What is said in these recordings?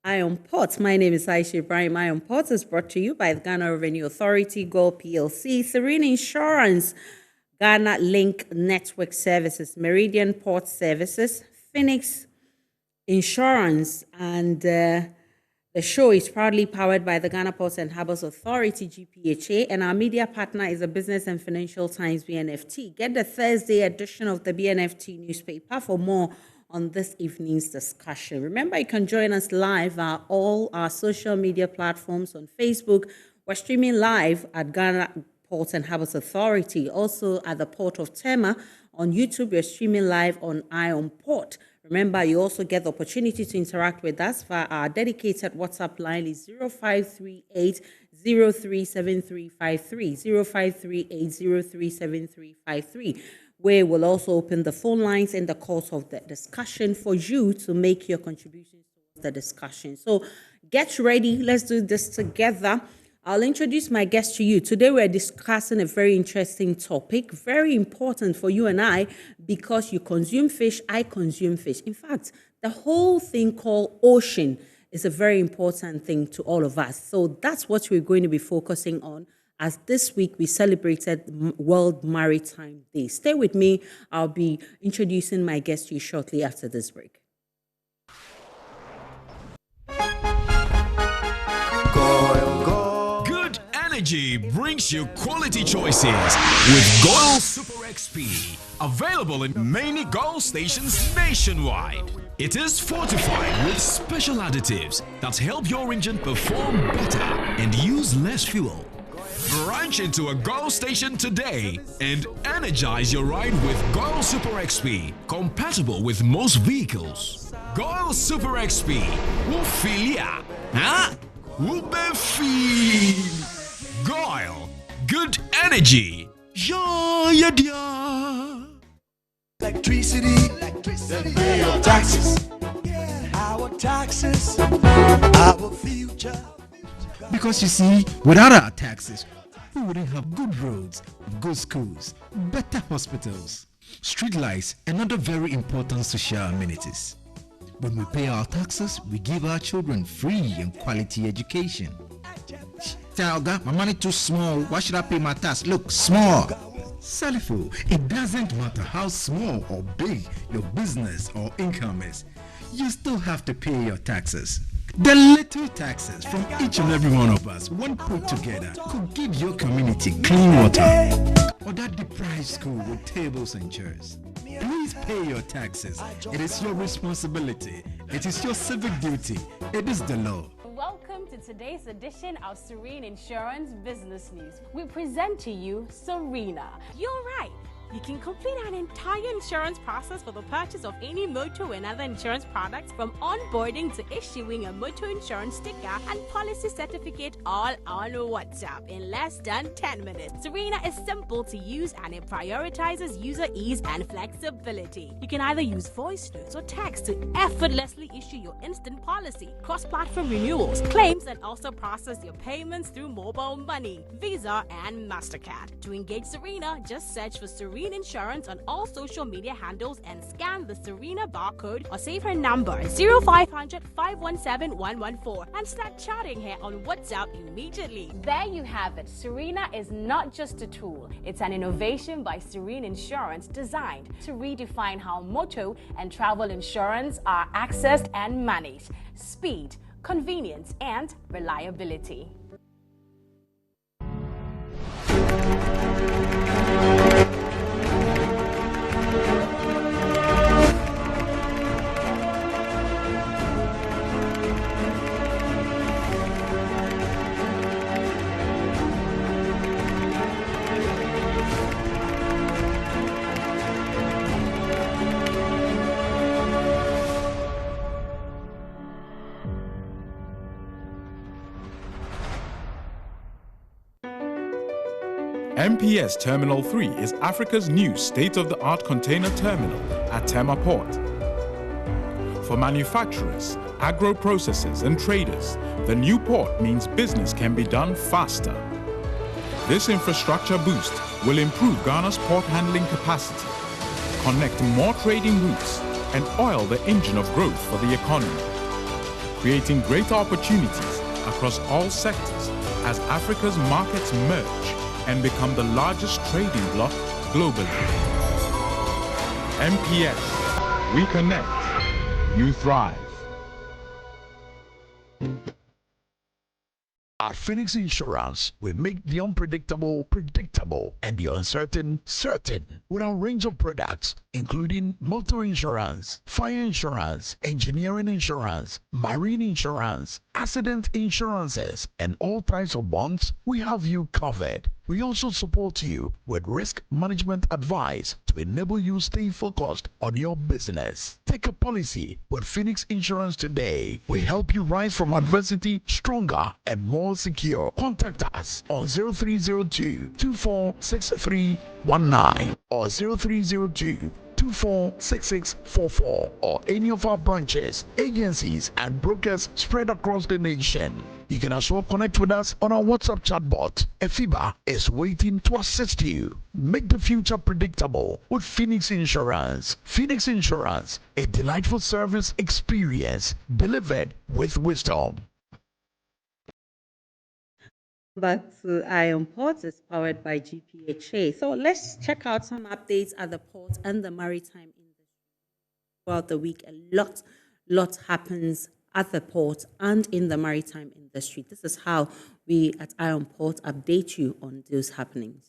Eye on Port. My name is Aisha Ibrahim. Eye on Port is brought to you by the Ghana Revenue Authority, Gold PLC, Serene Insurance, Ghana Link Network Services, Meridian Port Services, Phoenix Insurance, and the show is proudly powered by the Ghana Ports and Harbours Authority-GPHA, and our media partner is the Business and Financial Times BNFT. Get the Thursday edition of the BNFT newspaper for more on this evening's discussion. Remember, you can join us live at all our social media platforms. On Facebook, we're streaming live at Ghana Ports and Harbours Authority. Also at the Port of Tema. On YouTube, we're streaming live on Eye on Port. Remember, you also get the opportunity to interact with us via our dedicated WhatsApp line is 0538 037353, 0538 037353, where we'll also open the phone lines in the course of the discussion for you to make your contributions to the discussion. So get ready. Let's do this together. I'll introduce my guest to you. Today we're discussing a very interesting topic, very important for you and I, because you consume fish, I consume fish. In fact, the whole thing called ocean is a very important thing to all of us. So that's what we're going to be focusing on, as this week we celebrated World Maritime Day. Stay with me. I'll be introducing my guest to you shortly after this break. Energy brings you quality choices with Goil Super XP, available in many Goil stations nationwide. It is fortified with special additives that help your engine perform better and use less fuel. Branch into a Goil station today and energize your ride with Goil Super XP, compatible with most vehicles. Goil Super XP, Wufilia, huh? Wubefi. Goil, good energy. Yeah. Electricity, pay your taxes. Our taxes, our future. Because you see, without our taxes, we wouldn't have good roads, good schools, better hospitals, street lights, and other very important social amenities. When we pay our taxes, we give our children free and quality education. My money too small. Why should I pay my tax? Look, small. Salifo, it doesn't matter how small or big your business or income is. You still have to pay your taxes. The little taxes from each and every one of us, when put together, could give your community clean water or that deprived school with tables and chairs. Please pay your taxes. It is your responsibility. It is your civic duty. It is the law. Welcome to today's edition of Serene Insurance Business News. We present to you Serena. You're right. You can complete an entire insurance process for the purchase of any motor and other insurance products, from onboarding to issuing a motor insurance sticker and policy certificate, all on WhatsApp in less than 10 minutes. Serena is simple to use and it prioritizes user ease and flexibility. You can either use voice notes or text to effortlessly issue your instant policy, cross-platform renewals, claims, and also process your payments through mobile money, Visa, and MasterCard. To engage Serena, just search for Serena Insurance on all social media handles and scan the Serena barcode or save her number 0500 517 114 and start chatting her on WhatsApp immediately. There you have it. Serena is not just a tool, it's an innovation by Serene Insurance designed to redefine how motor and travel insurance are accessed and managed. Speed, convenience, and reliability. MPS Terminal 3 is Africa's new state-of-the-art container terminal at Tema Port. For manufacturers, agro-processors and traders, the new port means business can be done faster. This infrastructure boost will improve Ghana's port handling capacity, connect more trading routes, and oil the engine of growth for the economy. creating greater opportunities across all sectors as Africa's markets merge and become the largest trading bloc globally. MPS, we connect, you thrive. At Phoenix Insurance, we make the unpredictable predictable and the uncertain certain with our range of products, including motor insurance, fire insurance, engineering insurance, marine insurance, accident insurances, and all types of bonds. We have you covered. We also support you with risk management advice to enable you stay focused on your business. Take a policy with Phoenix Insurance today. We help you rise from adversity stronger and more secure. Contact us on 0302 246319 or 0302 246644 or any of our branches, agencies, and brokers spread across the nation. You can as well connect with us on our WhatsApp chatbot. Efiba is waiting to assist you. Make the future predictable with Phoenix Insurance. Phoenix Insurance, a delightful service experience delivered with wisdom. Back to Iron Ports is powered by GPHA. So let's check out some updates at the port and the maritime industry. Throughout the week, a lot happens at the port and in the maritime industry. This is how we at Iron Port update you on those happenings.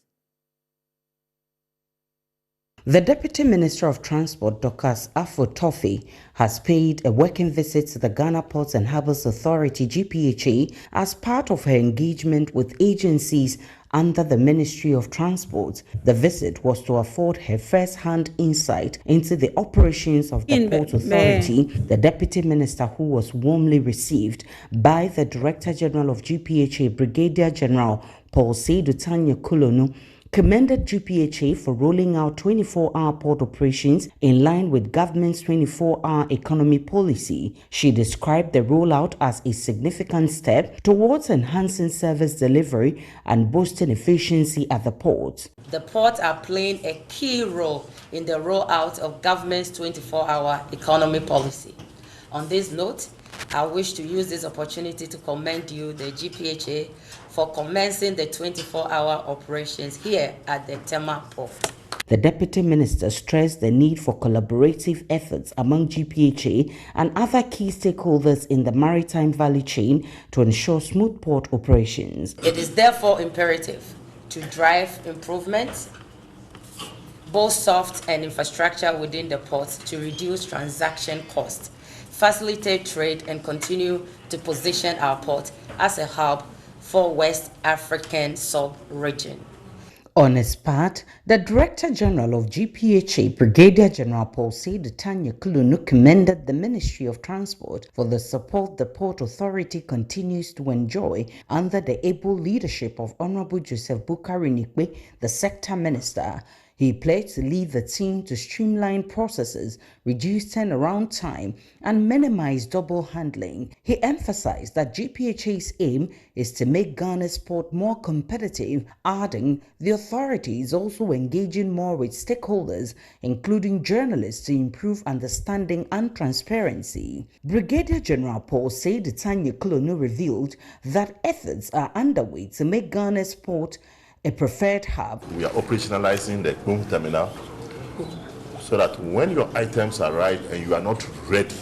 The Deputy Minister of Transport, Dr. Afo Toffee, has paid a working visit to the Ghana Ports and Harbours Authority-GPHA as part of her engagement with agencies under the Ministry of Transport. The visit was to afford her first-hand insight into the operations of the Port Authority. The Deputy Minister, who was warmly received by the Director General of GPHA, Brigadier General Paul Seidu Tanya Kulonu, commended GPHA for rolling out 24-hour port operations in line with government's 24-hour economy policy. She described the rollout as a significant step towards enhancing service delivery and boosting efficiency at the port. The ports are playing a key role in the rollout of government's 24-hour economy policy. On this note, I wish to use this opportunity to commend you, the GPHA, for commencing the 24-hour operations here at the Tema port. The Deputy Minister stressed the need for collaborative efforts among GPHA and other key stakeholders in the maritime value chain to ensure smooth port operations. It is therefore imperative to drive improvements, both soft and infrastructure within the ports, to reduce transaction costs, facilitate trade, and continue to position our port as a hub for West African sub-region. On his part, the Director General of GPHA, Brigadier General Paul Seidu Tanya Kulunu, commended the Ministry of Transport for the support the Port Authority continues to enjoy under the able leadership of Honorable Joseph Bukari Nikwe, the Sector Minister. He pledged to lead the team to streamline processes, reduce turnaround time, and minimize double handling. He emphasized that GPHA's aim is to make Ghana's port more competitive, adding the authority is also engaging more with stakeholders, including journalists, to improve understanding and transparency. Brigadier General Paul Seidu Tanya Kulonu revealed that efforts are underway to make Ghana's port a preferred hub. We are operationalizing the home terminal so that when your items arrive and you are not ready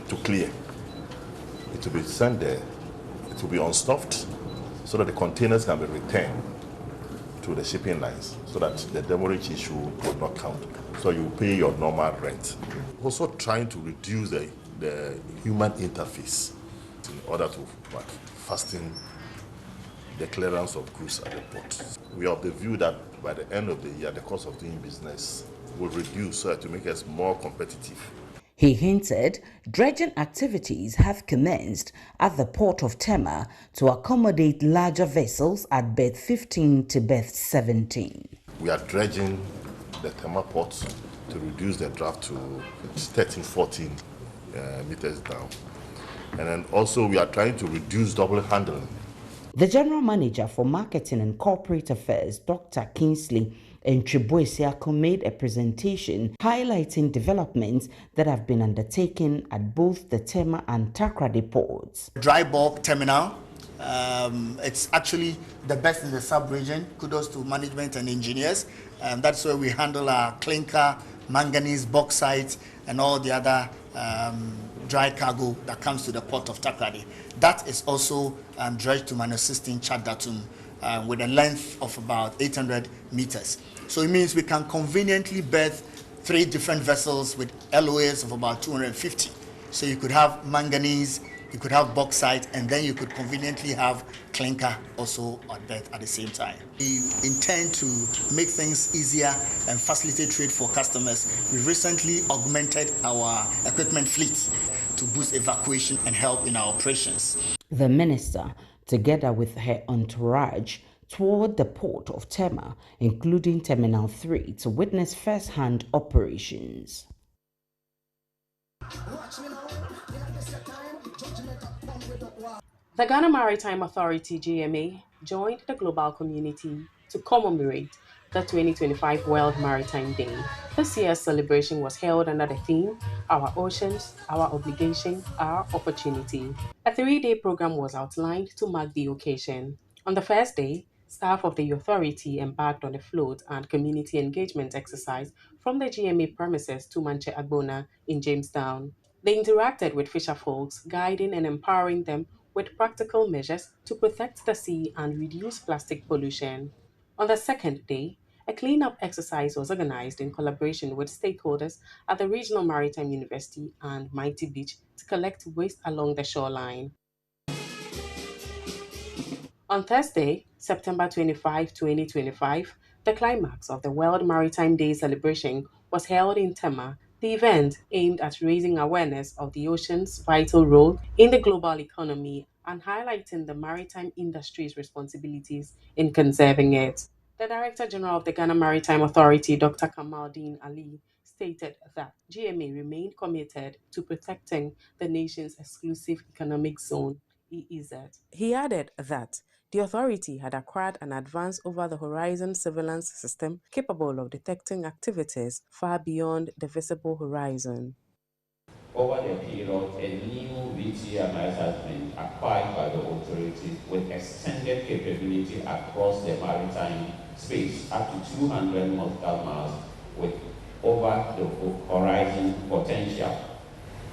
to clear, it will be sent there, it will be unstuffed so that the containers can be returned to the shipping lines so that the demurrage issue will not count. So you pay your normal rent. Also trying to reduce the human interface in order to fasten the clearance of goods at the port. We are of the view that by the end of the year, the cost of doing business will reduce so as to make us more competitive. He hinted dredging activities have commenced at the port of Tema to accommodate larger vessels at berth 15 to berth 17. We are dredging the Tema port to reduce the draft to 13, 14 meters down. And then also we are trying to reduce double handling. The General Manager for Marketing and Corporate Affairs, Dr. Kingsley Ntriboisiako made a presentation highlighting developments that have been undertaken at both the Tema and Takoradi ports. Dry bulk terminal. It's actually the best in the sub-region. Kudos to management and engineers. That's where we handle our clinker, manganese, bauxite, and all the other dry cargo that comes to the port of Takoradi. That is also dredged to -16 Chadatum with a length of about 800 meters. So it means we can conveniently berth 3 different vessels with LOAs of about 250. So you could have manganese, you could have bauxite, and then you could conveniently have clinker also at the same time. We intend to make things easier and facilitate trade for customers. We recently augmented our equipment fleet to boost evacuation and help in our operations. The minister, together with her entourage, toured the port of Tema, including Terminal 3, to witness first-hand operations. The Ghana Maritime Authority (GMA) joined the global community to commemorate the 2025 World Maritime Day. This year's celebration was held under the theme, Our Oceans, Our Obligation, Our Opportunity. A 3-day program was outlined to mark the occasion. On the first day, staff of the authority embarked on a float and community engagement exercise from the GMA premises to Manche Agbona in Jamestown. They interacted with fisher folks, guiding and empowering them with practical measures to protect the sea and reduce plastic pollution. On the second day, a cleanup exercise was organized in collaboration with stakeholders at the Regional Maritime University and Mighty Beach to collect waste along the shoreline. On Thursday, September 25, 2025, the climax of the World Maritime Day celebration was held in Tema. The event aimed at raising awareness of the ocean's vital role in the global economy and highlighting the maritime industry's responsibilities in conserving it. The Director General of the Ghana Maritime Authority, Dr. Kamaldeen Ali, stated that GMA remained committed to protecting the nation's exclusive economic zone, EEZ. He added that the authority had acquired an advanced over-the-horizon surveillance system capable of detecting activities far beyond the visible horizon. Over the period, a new VTMS has been acquired by the authority with extended capability across the maritime space, up to 200 nautical miles with over the horizon potential.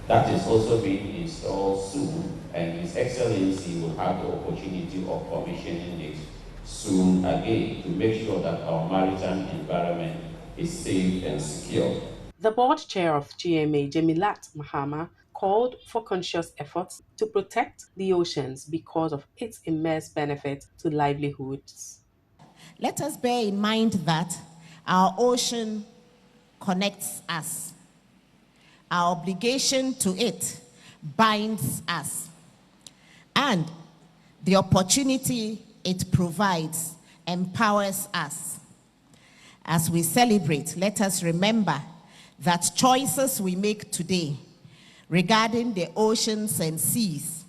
That is also being installed soon, and His Excellency will have the opportunity of commissioning it soon again to make sure that our maritime environment is safe and secure. The board chair of GMA, Jemilat Mahama, called for conscious efforts to protect the oceans because of its immense benefit to livelihoods. Let us bear in mind that our ocean connects us. Our obligation to it binds us. And the opportunity it provides empowers us. As we celebrate, let us remember that choices we make today regarding the oceans and seas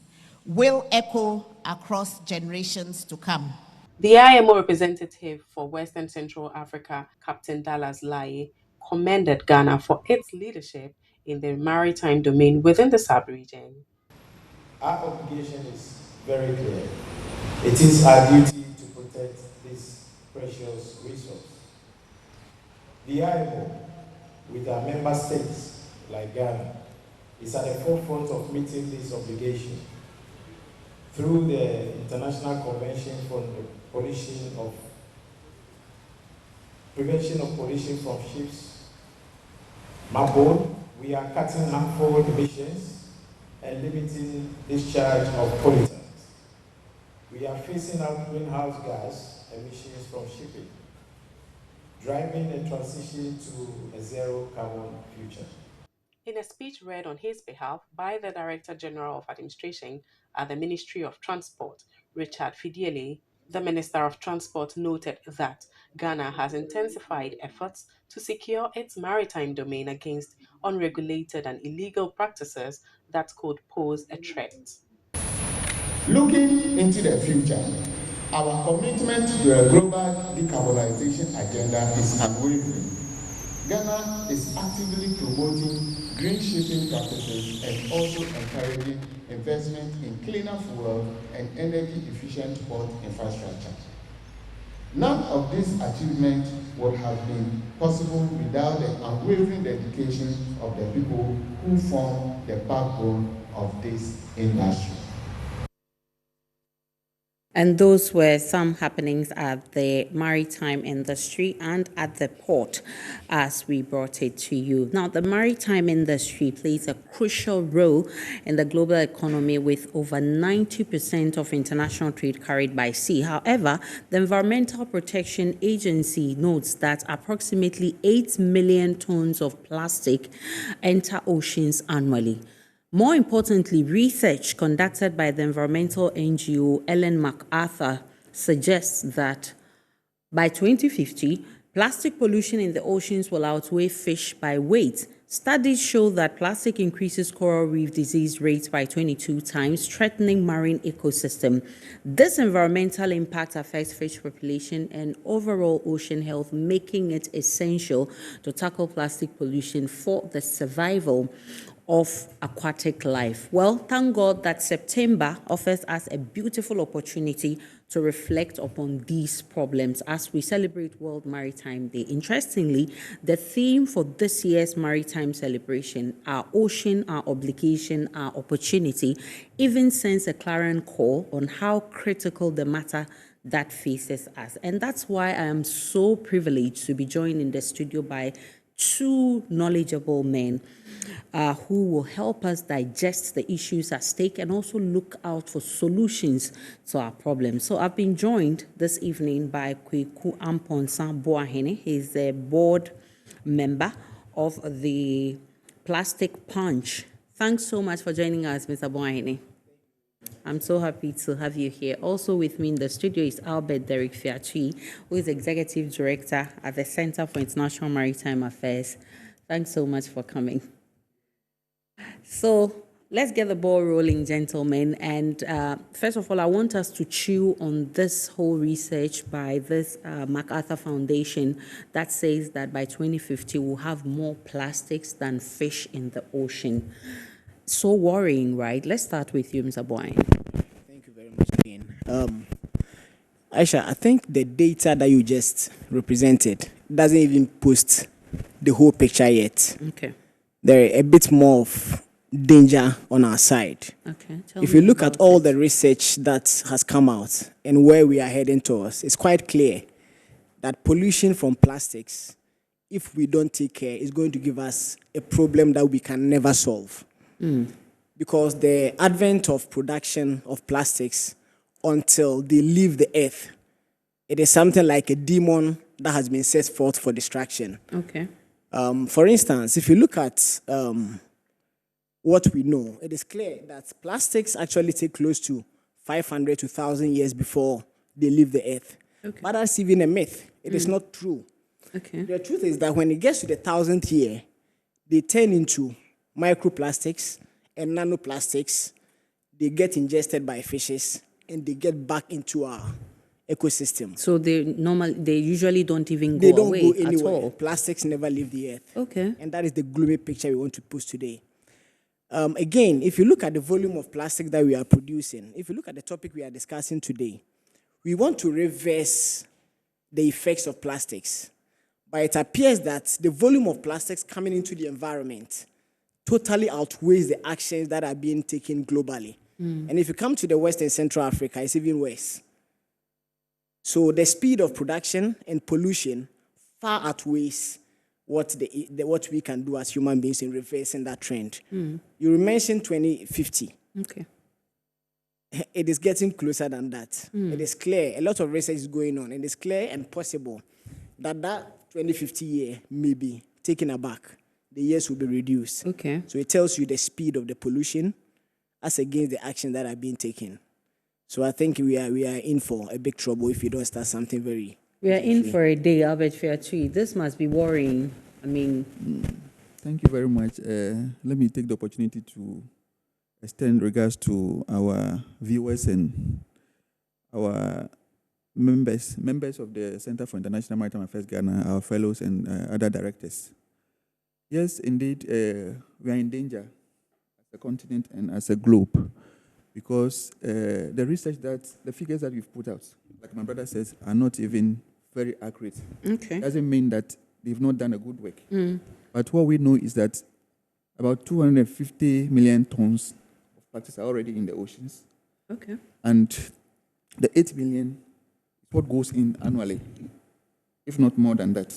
will echo across generations to come. The IMO representative for Western Central Africa, Captain Dallas Lai, commended Ghana for its leadership in the maritime domain within the sub-region. Our obligation is very clear. It is our duty to protect this precious resource. The IMO, with our member states like Ghana, is at the forefront of meeting this obligation through the International Convention for the Prevention of Pollution from Ships. MAPOL, we are cutting harmful emissions and limiting discharge of pollutants. We are phasing out greenhouse gas emissions from shipping, driving a transition to a zero carbon future. In a speech read on his behalf by the Director General of Administration at the Ministry of Transport, Richard Fidiele, the Minister of Transport noted that Ghana has intensified efforts to secure its maritime domain against unregulated and illegal practices that could pose a threat. Looking into the future, Our commitment to a global decarbonization agenda is unwavering. Ghana is actively promoting green shipping practices and also encouraging investment in cleaner fuel and energy-efficient port infrastructure. None of these achievements would have been possible without the unwavering dedication of the people who form the backbone of this industry. And those were some happenings at the maritime industry and at the port as we brought it to you. Now, the maritime industry plays a crucial role in the global economy with over 90% of international trade carried by sea. However, the Environmental Protection Agency notes that approximately 8 million tons of plastic enter oceans annually. More importantly, research conducted by the environmental NGO Ellen MacArthur suggests that by 2050, plastic pollution in the oceans will outweigh fish by weight. Studies show that plastic increases coral reef disease rates by 22 times, threatening marine ecosystem. This environmental impact affects fish population and overall ocean health, making it essential to tackle plastic pollution for the survival of aquatic life. Well, thank God that September offers us a beautiful opportunity to reflect upon these problems as we celebrate World Maritime Day. Interestingly, the theme for this year's maritime celebration, our ocean, our obligation, our opportunity, even sends a clarion call on how critical the matter that faces us. And that's why I am so privileged to be joined in the studio by two knowledgeable men who will help us digest the issues at stake and also look out for solutions to our problems. So I've been joined this evening by Kweku Amponsa Boahene. He's a board member of the Plastic Punch. Thanks so much for joining us, Mr. Boahene. I'm so happy to have you here. Also with me in the studio is Albert Derek Fiatui, who is Executive Director at the Center for International Maritime Affairs. Thanks so much for coming. So let's get the ball rolling, gentlemen. And first of all, I want us to chew on this whole research by this MacArthur Foundation that says that by 2050, we'll have more plastics than fish in the ocean. So worrying, right? Let's start with you, Mr. Boyne. Thank you very much again. Aisha, I think the data that you just represented doesn't even post the whole picture yet. Okay. There are a bit more of danger on our side. Okay. If you look at all the research that has come out and where we are heading towards, it's quite clear that pollution from plastics, if we don't take care, is going to give us a problem that we can never solve. Because the advent of production of plastics until they leave the earth, it is something like a demon that has been set forth for destruction. Okay. For instance, if you look at what we know, it is clear that plastics actually take close to 500 to 1,000 years before they leave the earth. Okay. But that's even a myth. It is not true. Okay. The truth is that when it gets to the 1,000th year, they turn into microplastics and nanoplastics. They get ingested by fishes and they get back into our ecosystem. So they usually don't even They go don't away go anywhere. at all. Plastics never leave the earth. Okay. And that is the gloomy picture we want to post today. Again, if you look at the volume of plastic that we are producing, if you look at the topic we are discussing today, we want to reverse the effects of plastics. But it appears that the volume of plastics coming into the environment totally outweighs the actions that are being taken globally. And if you come to the West and Central Africa, it's even worse. So the speed of production and pollution far outweighs what we can do as human beings in reversing that trend. You mentioned 2050. Okay. It is getting closer than that. It is clear. A lot of research is going on. It is clear and possible that 2050 year may be taken aback. The years will be reduced. Okay. So it tells you the speed of the pollution as against the action that are being taken. So I think we are in for a big trouble if we don't start something very. We are in for a day, Albert Fiatui. This must be worrying. I mean. Thank you very much. Let me take the opportunity to extend regards to our viewers and our members of the Center for International Maritime Affairs Ghana, our fellows and other directors. Yes, indeed, we are in danger as a continent and as a globe because the research the figures that we've put out, like my brother says, are not even very accurate. Okay. Doesn't mean that they've not done a good work. But what we know is that about 250 million tons of plastics are already in the oceans. Okay. And the 8 million is what goes in annually, if not more than that.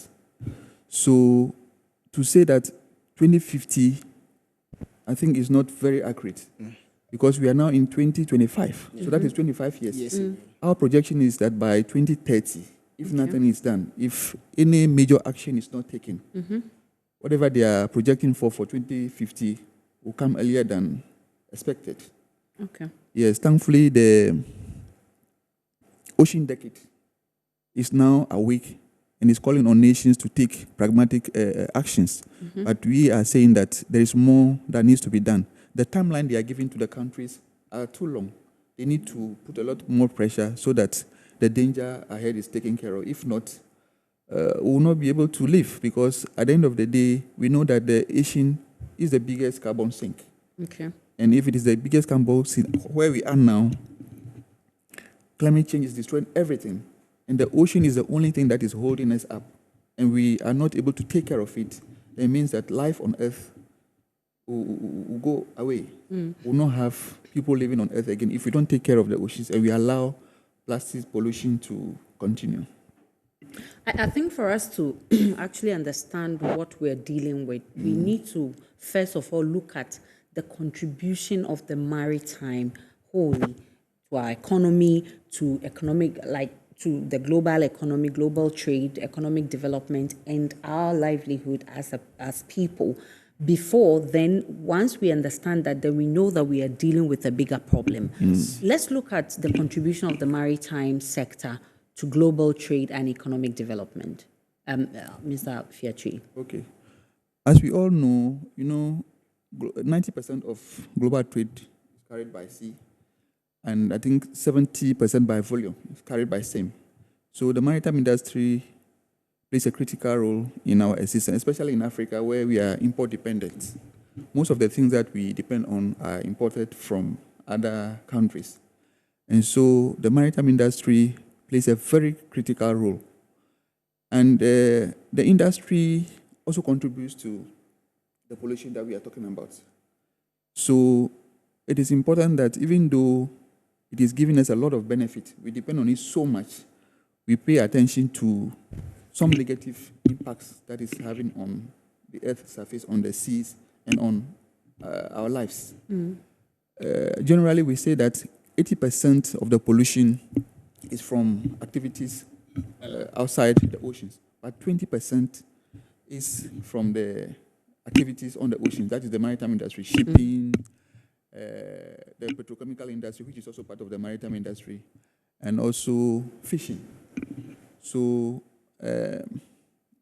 So to say that 2050, I think is not very accurate because we are now in 2025. So that is 25 years. Yes. Our projection is that by 2030, if nothing is done, if any major action is not taken, whatever they are projecting for 2050 will come earlier than expected. Okay. Yes, thankfully the Ocean Decade is now awake and is calling on nations to take pragmatic actions. But we are saying that there is more that needs to be done. The timeline they are giving to the countries are too long. They need to put a lot more pressure so that the danger ahead is taken care of. If not, we will not be able to live because at the end of the day, we know that the ocean is the biggest carbon sink. Okay. And if it is the biggest carbon sink, where we are now, climate change is destroying everything. And the ocean is the only thing that is holding us up. And we are not able to take care of it. It means that life on Earth will go away. We'll not have people living on Earth again if we don't take care of the oceans and we allow plastic pollution to continue. I think for us to actually understand what we're dealing with, we need to first of all look at the contribution of the maritime wholly to our economy, to economic, to the global economy, global trade, economic development, and our livelihood as people. Before then, once we understand that, then we know that we are dealing with a bigger problem. Let's look at the contribution of the maritime sector to global trade and economic development. Mr. Fiatri. Okay. As we all know, 90% of global trade is carried by sea, and I think 70% by volume is carried by steam. So the maritime industry plays a critical role in our existence, especially in Africa, where we are import dependent. Most of the things that we depend on are imported from other countries. And so the maritime industry plays a very critical role. And the industry also contributes to the pollution that we are talking about. So it is important that even though it is giving us a lot of benefit, we depend on it so much, we pay attention to some negative impacts that is having on the Earth's surface, on the seas, and on our lives. Generally, we say that 80% of the pollution is from activities outside the oceans, but 20% is from the activities on the oceans. That is the maritime industry, shipping, the petrochemical industry, which is also part of the maritime industry, and also fishing. So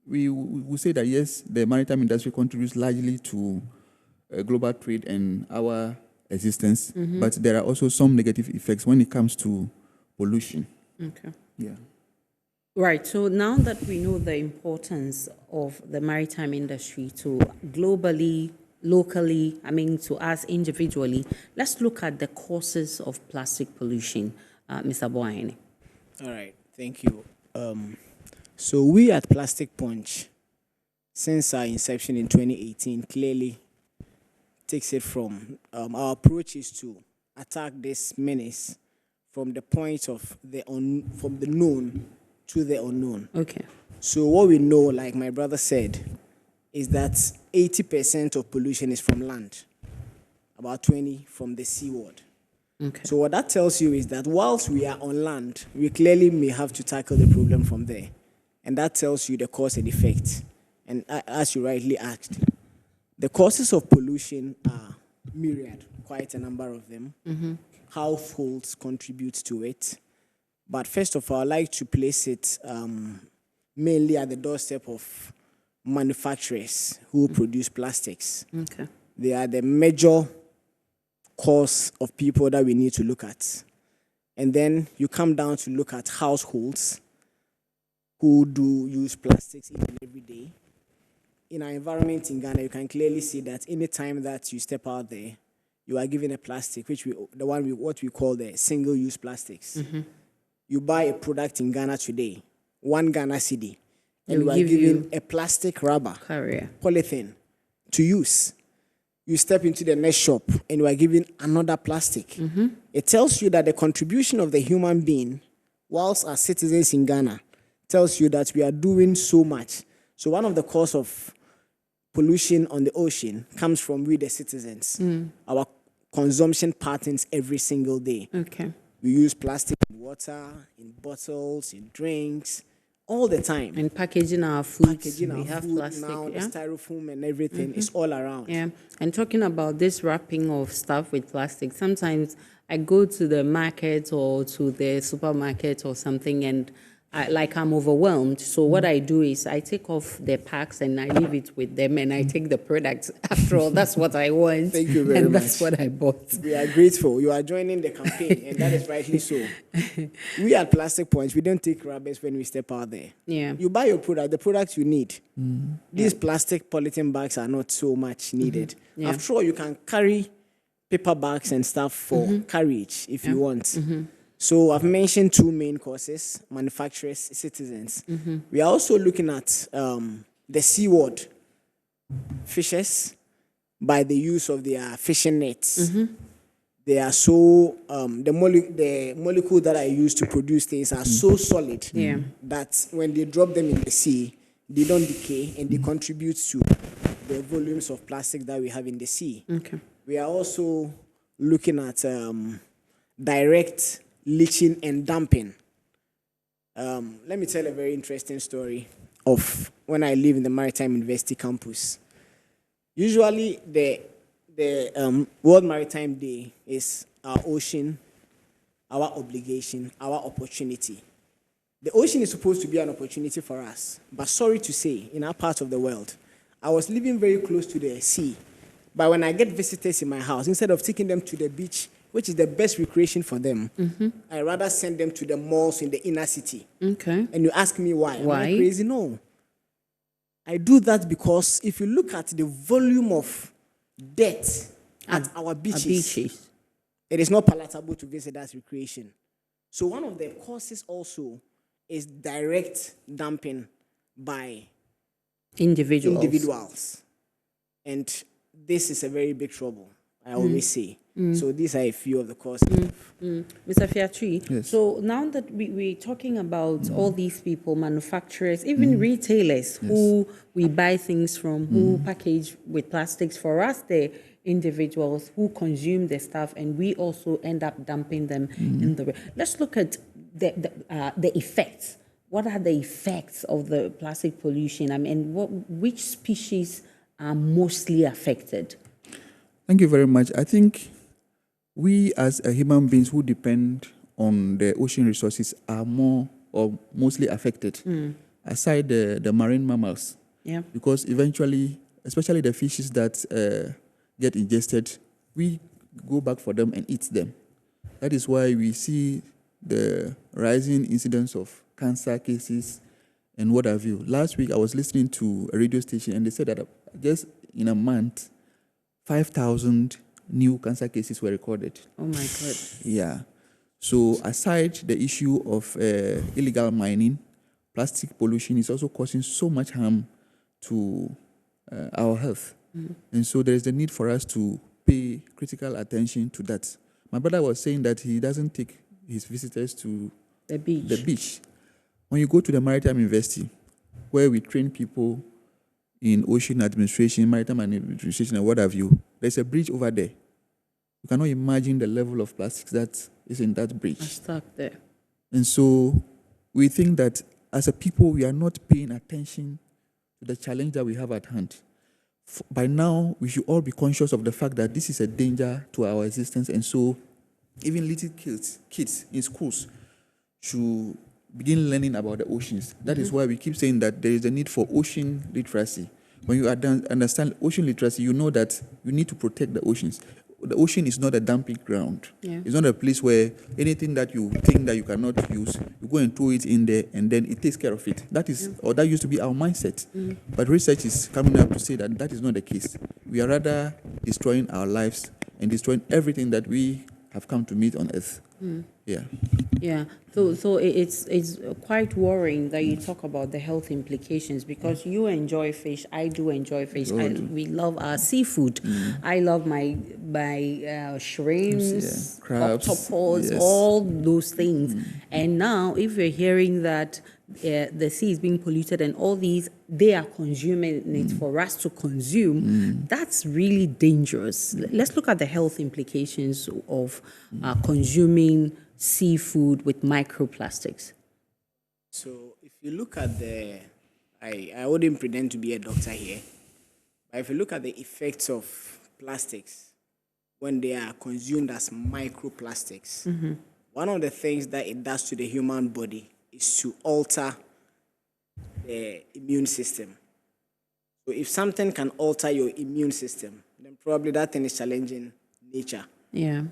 we will say that yes, the maritime industry contributes largely to global trade and our existence, but there are also some negative effects when it comes to pollution. Okay. Yeah. Right. So now that we know the importance of the maritime industry to globally, locally, to us individually, let's look at the causes of plastic pollution. Mr. Boyane. All right. Thank you. So we at Plastic Punch, since our inception in 2018, clearly takes it from our approach is to attack this menace from the point of from the known to the unknown. Okay. So what we know, like my brother said, is that 80% of pollution is from land, about 20% from the seaworld. Okay. So what that tells you is that whilst we are on land, we clearly may have to tackle the problem from there. And that tells you the cause and effect. And as you rightly asked, the causes of pollution are myriad, quite a number of them. Households contribute to it. But first of all, I'd like to place it mainly at the doorstep of manufacturers who produce plastics. Okay. They are the major cause of people that we need to look at. And then you come down to look at households who do use plastics each and every day. In our environment in Ghana, you can clearly see that any time that you step out there, you are given a plastic, what we call the single-use plastics. You buy a product in Ghana today, 1 Ghana cedi, and you are given a plastic rubber, polythene, to use. You step into the next shop and you are given another plastic. It tells you that the contribution of the human being, whilst as citizens in Ghana, tells you that we are doing so much. So one of the causes of pollution on the ocean comes from we the citizens. Our consumption patterns every single day. We use plastic in water, in bottles, in drinks, all the time. And packaging our food. We have food plastic now, yeah? the styrofoam and everything is all around. Yeah, and talking about this wrapping of stuff with plastic, sometimes I go to the market or to the supermarket or something and I'm overwhelmed. So what I do is I take off the packs and I leave it with them and I take the products. After all, that's what I want. Thank you very and much. That's what I bought. We are grateful. You are joining the campaign, and that is rightly so. We at Plastic Points, we don't take rubbers when we step out there. Yeah. You buy your product, the products you need. These plastic polythene bags are not so much needed. Yeah. After all, you can carry paper bags and stuff for carriage if you want. So I've mentioned 2 main causes: manufacturers, citizens. We are also looking at the seaward fishers by the use of their fishing nets. They are so, the molecules that are used to produce things are so solid that when they drop them in the sea, they don't decay and they contribute to the volumes of plastic that we have in the sea. We are also looking at direct leaching and dumping. Let me tell a very interesting story of when I live in the Maritime University campus. Usually, the World Maritime Day is our ocean, our obligation, our opportunity. The ocean is supposed to be an opportunity for us, but sorry to say, in our part of the world, I was living very close to the sea. But when I get visitors in my house, instead of taking them to the beach, which is the best recreation for them, I rather send them to the malls in the inner city. And you ask me why? Am I crazy? No. I do that because if you look at the volume of dirt at our beaches, it is not palatable to visit as recreation. So one of the causes also is direct dumping by individuals. And this is a very big trouble, I always say. So these are a few of the causes. Mr. Fiatri, so now that we're talking about all these people, manufacturers, even retailers who we buy things from, who package with plastics, for us, the individuals who consume the stuff, and we also end up dumping them in the... Let's look at the effects. What are the effects of the plastic pollution? I mean, which species are mostly affected? Thank you very much. I think we as human beings who depend on the ocean resources are more or mostly affected, aside the marine mammals. Because eventually, especially the fishes that get ingested, we go back for them and eat them. That is why we see the rising incidence of cancer cases and what have you. Last week, I was listening to a radio station and they said that just in a month, 5,000 new cancer cases were recorded. Oh my God. Yeah. So aside the issue of illegal mining, plastic pollution is also causing so much harm to our health. And so there is the need for us to pay critical attention to that. My brother was saying that he doesn't take his visitors to the beach. When you go to the Maritime University, where we train people in ocean administration, maritime administration, and what have you, there's a bridge over there. You cannot imagine the level of plastics that is in that bridge. Stuck there. And so we think that as a people, we are not paying attention to the challenge that we have at hand. By now, we should all be conscious of the fact that this is a danger to our existence. And so even little kids in schools should begin learning about the oceans. That is why we keep saying that there is a need for ocean literacy. When you understand ocean literacy, you know that you need to protect the oceans. the ocean is not a dumping ground. Yeah. It's not a place where anything that you think that you cannot use, you go and throw it in there, and then it takes care of it. That is, or that used to be our mindset. But research is coming up to say that that is not the case. We are rather destroying our lives and destroying everything that we have come to meet on earth. Yeah. Yeah, so it's quite worrying that you talk about the health implications, because you enjoy fish, I do enjoy fish. We love our seafood. I love my shrimps, crabs, octopus, all those things. And now, if you're hearing that the sea is being polluted and all these, they are consuming it for us to consume, that's really dangerous. Let's look at the health implications of consuming seafood with microplastics. So if you look at I wouldn't pretend to be a doctor here, but if you look at the effects of plastics when they are consumed as microplastics, one of the things that it does to the human body is to alter the immune system. So if something can alter your immune system, then probably that thing is challenging nature. Yeah.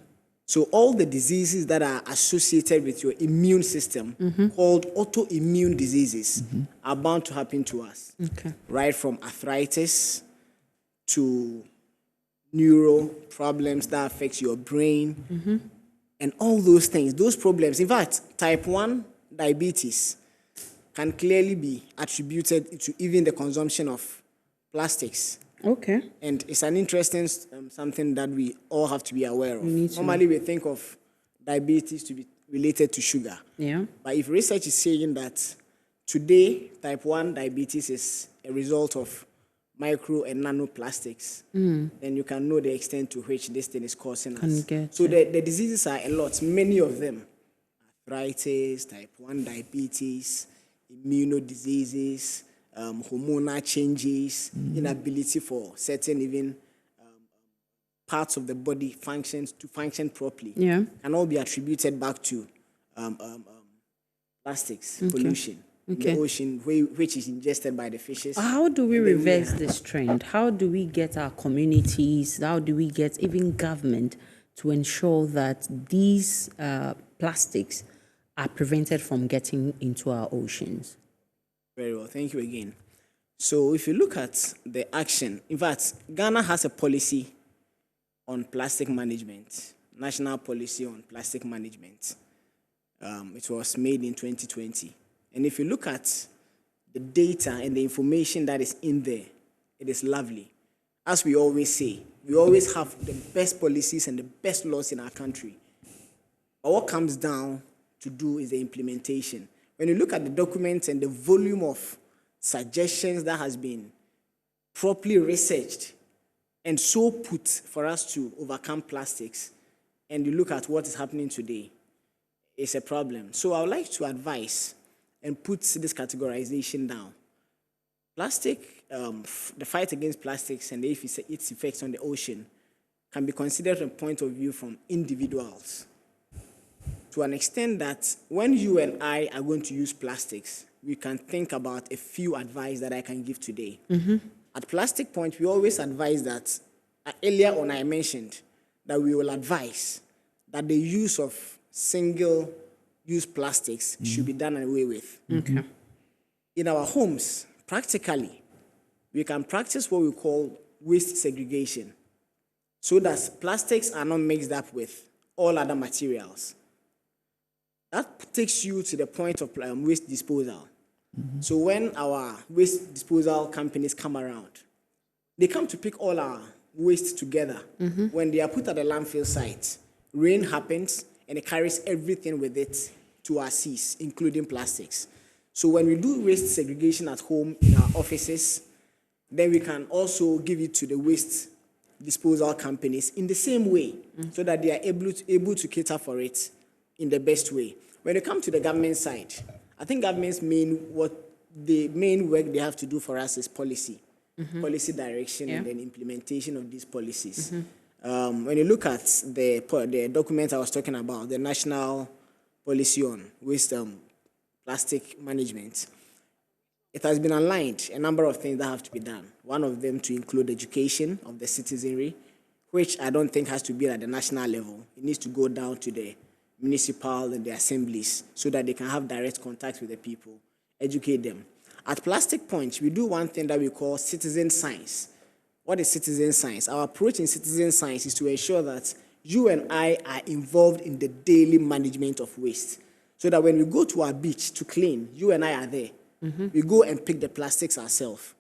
So all the diseases that are associated with your immune system, called autoimmune diseases, are bound to happen to us. Okay. Right from arthritis to neuro problems that affect your brain, and all those things, those problems. In fact, type 1 diabetes can clearly be attributed to even the consumption of plastics. Okay. And it's an interesting something that we all have to be aware of. We need to. Normally, we think of diabetes to be related to sugar. Yeah. But if research is saying that today, type 1 diabetes is a result of micro and nanoplastics, then you can know the extent to which this thing is causing us. So the diseases are a lot, many of them. Arthritis, type 1 diabetes, immunodiseases, hormonal changes, inability for certain even parts of the body to function properly, can all be attributed back to plastics pollution in the ocean, which is ingested by the fishes. How do we reverse this trend? How do we get our communities, how do we get even government to ensure that these plastics are prevented from getting into our oceans? Very well, thank you again. So if you look at the action, in fact, Ghana has a policy on plastic management, national policy on plastic management. It was made in 2020. And if you look at the data and the information that is in there, it is lovely. As we always say, we always have the best policies and the best laws in our country. But what comes down to do is the implementation. When you look at the documents and the volume of suggestions that has been properly researched and so put for us to overcome plastics, and you look at what is happening today, it's a problem. So I would like to advise and put this categorization down. Plastic, the fight against plastics and its effects on the ocean can be considered from a point of view from individuals, to an extent that when you and I are going to use plastics, we can think about a few advice that I can give today. At Plastic Point, we always advise that, earlier on I mentioned that we will advise that the use of single-use plastics should be done away with. In our homes, practically, we can practice what we call waste segregation, so that plastics are not mixed up with all other materials. That takes you to the point of waste disposal. So when our waste disposal companies come around, they come to pick all our waste together. When they are put at the landfill site, rain happens and it carries everything with it to our seas, including plastics. So when we do waste segregation at home, in our offices, then we can also give it to the waste disposal companies in the same way, so that they are able to cater for it in the best way. When it comes to the government side, I think government's main work they have to do for us is policy direction, and then implementation of these policies. When you look at the document I was talking about, the National Policy on Waste Plastic Management, it has been aligned a number of things that have to be done. One of them to include education of the citizenry, which I don't think has to be at the national level. It needs to go down to the municipal and the assemblies so that they can have direct contact with the people, educate them. At Plastic Punch, we do one thing that we call citizen science. What is citizen science? Our approach in citizen science is to ensure that you and I are involved in the daily management of waste. So that when we go to our beach to clean, you and I are there. We go and pick the plastics ourselves.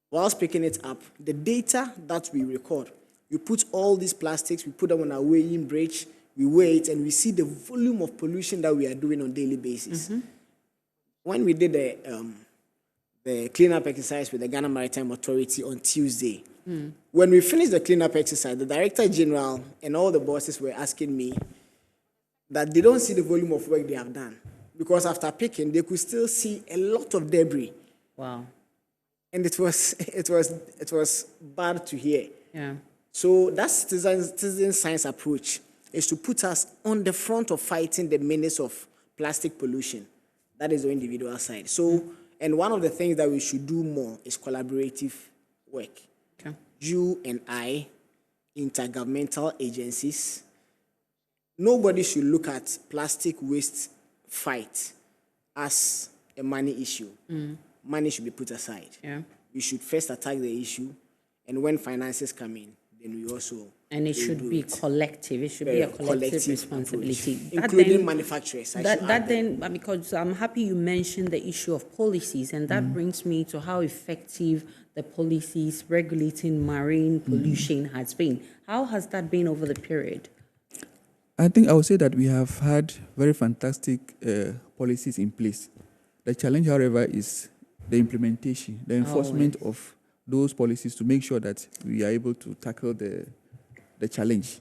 Whilst picking it up, the data that we record, we put all these plastics, we put them on our weighing bridge, we weigh it, and we see the volume of pollution that we are doing on a daily basis. When we did the cleanup exercise with the Ghana Maritime Authority on Tuesday, when we finished the cleanup exercise, the Director General and all the bosses were asking me that they don't see the volume of work they have done. Because after picking, they could still see a lot of debris. Wow. And it was bad to hear. Yeah. So that citizen science approach is to put us on the front of fighting the menace of plastic pollution. That is the individual side. So, and one of the things that we should do more is collaborative work. Okay. You and I, intergovernmental agencies, nobody should look at plastic waste fight as a money issue. Money should be put aside. Yeah. We should first attack the issue, and when finances come in, then we also. And it should be collective. It should be a collective responsibility. Including manufacturers. Because I'm happy you mentioned the issue of policies, and that brings me to how effective the policies regulating marine pollution has been. How has that been over the period? I think I would say that we have had very fantastic policies in place. The challenge, however, is the implementation, the enforcement of those policies to make sure that we are able to tackle the challenge.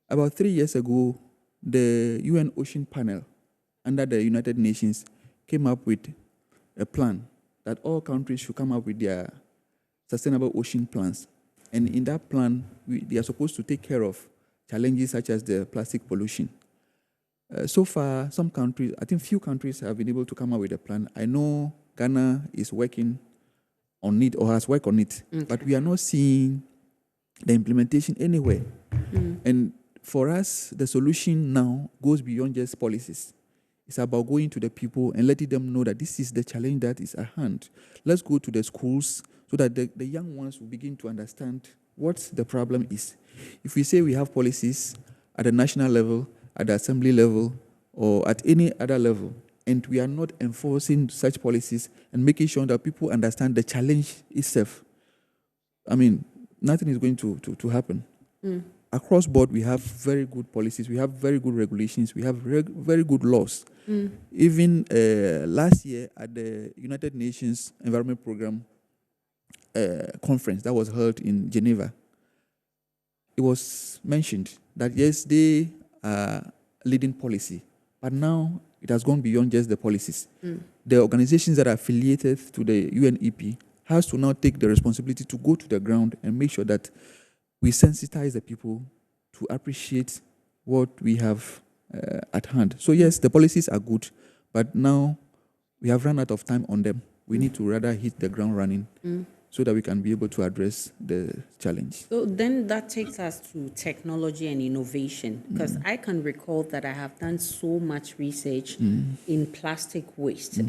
About 3 years ago, the UN Ocean Panel under the United Nations came up with a plan that all countries should come up with their sustainable ocean plans. And in that plan, they are supposed to take care of challenges such as the plastic pollution. So far, some countries, I think few countries have been able to come up with a plan. I know Ghana is working on it or has worked on it, but we are not seeing the implementation anywhere. And for us, the solution now goes beyond just policies. It's about going to the people and letting them know that this is the challenge that is at hand. Let's go to the schools so that the young ones will begin to understand what the problem is. If we say we have policies at the national level, at the assembly level, or at any other level, and we are not enforcing such policies and making sure that people understand the challenge itself, I mean, nothing is going to happen. Across board, we have very good policies, we have very good regulations, we have very good laws. Even last year at the United Nations Environment Programme conference that was held in Geneva, it was mentioned that yes, they are leading policy, but now it has gone beyond just the policies. The organizations that are affiliated to the UNEP has to now take the responsibility to go to the ground and make sure that we sensitize the people to appreciate what we have at hand. So yes, the policies are good, but now we have run out of time on them. We need to rather hit the ground running so that we can be able to address the challenge. So then that takes us to technology and innovation, because I can recall that I have done so much research in plastic waste.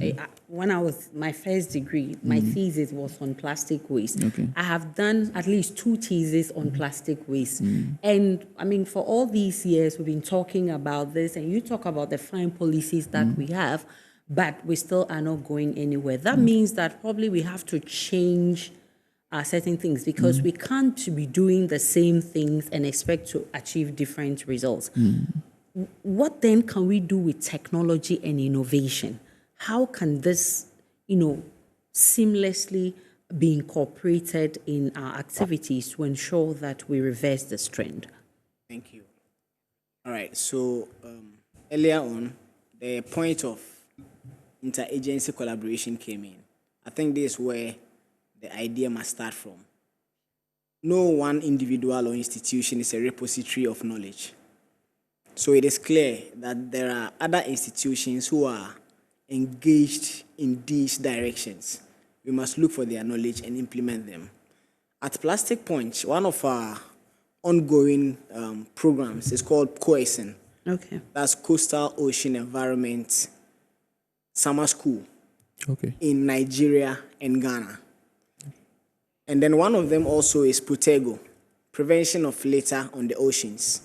When I was my first degree, my thesis was on plastic waste. I have done at least 2 theses on plastic waste. And I mean, for all these years, we've been talking about this, and you talk about the fine policies that we have, but we still are not going anywhere. That means that probably we have to change certain things, because we can't be doing the same things and expect to achieve different results. What then can we do with technology and innovation? How can this, seamlessly be incorporated in our activities to ensure that we reverse this trend? Thank you. All right, so earlier on, the point of interagency collaboration came in. I think this is where the idea must start from. No one individual or institution is a repository of knowledge. So it is clear that there are other institutions who are engaged in these directions. We must look for their knowledge and implement them. At Plastic Punch, one of our ongoing programs. It's called COESN. Okay. That's Coastal Ocean Environment Summer School. Okay. In Nigeria and Ghana. And then one of them also is Protego, Prevention of Litter on the Oceans.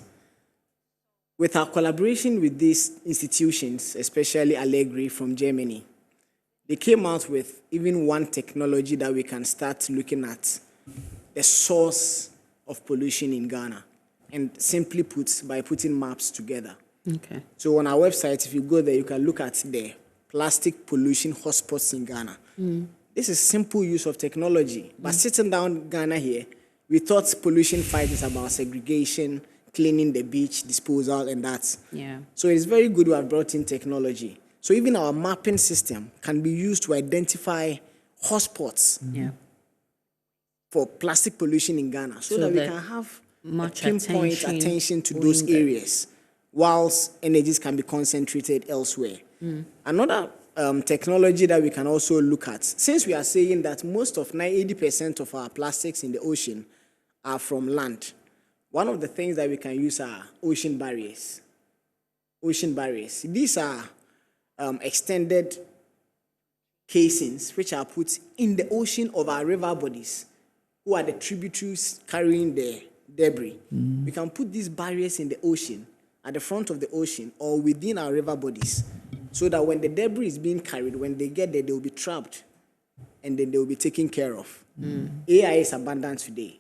With our collaboration with these institutions, especially Allegri from Germany, they came out with even one technology that we can start looking at the source of pollution in Ghana. And simply put, by putting maps together. Okay. So on our website, if you go there, you can look at the plastic pollution hotspots in Ghana. This is simple use of technology. But sitting down Ghana here, we thought pollution fight is about segregation, cleaning the beach, disposal, and that. Yeah. So it's very good we have brought in technology. So even our mapping system can be used to identify hotspots for plastic pollution in Ghana, so that we can have much pinpoint attention to those areas, whilst energies can be concentrated elsewhere. Another technology that we can also look at, since we are saying that most of 80% of our plastics in the ocean are from land, one of the things that we can use are ocean barriers. Ocean barriers. These are extended casings which are put in the ocean of our river bodies, who are the tributaries carrying the debris. We can put these barriers in the ocean, at the front of the ocean, or within our river bodies, so that when the debris is being carried, when they get there, they will be trapped, and then they will be taken care of. AI is abundant today.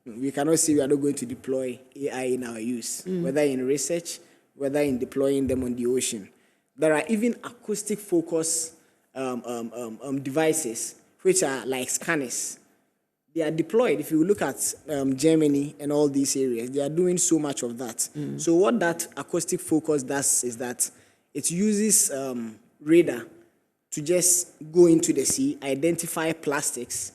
We cannot say we are not going to deploy AI in our use, whether in research, whether in deploying them on the ocean. There are even acoustic focus devices, which are like scanners. They are deployed. If you look at Germany and all these areas, they are doing so much of that. So what that acoustic focus does is that it uses radar to just go into the sea, identify plastics,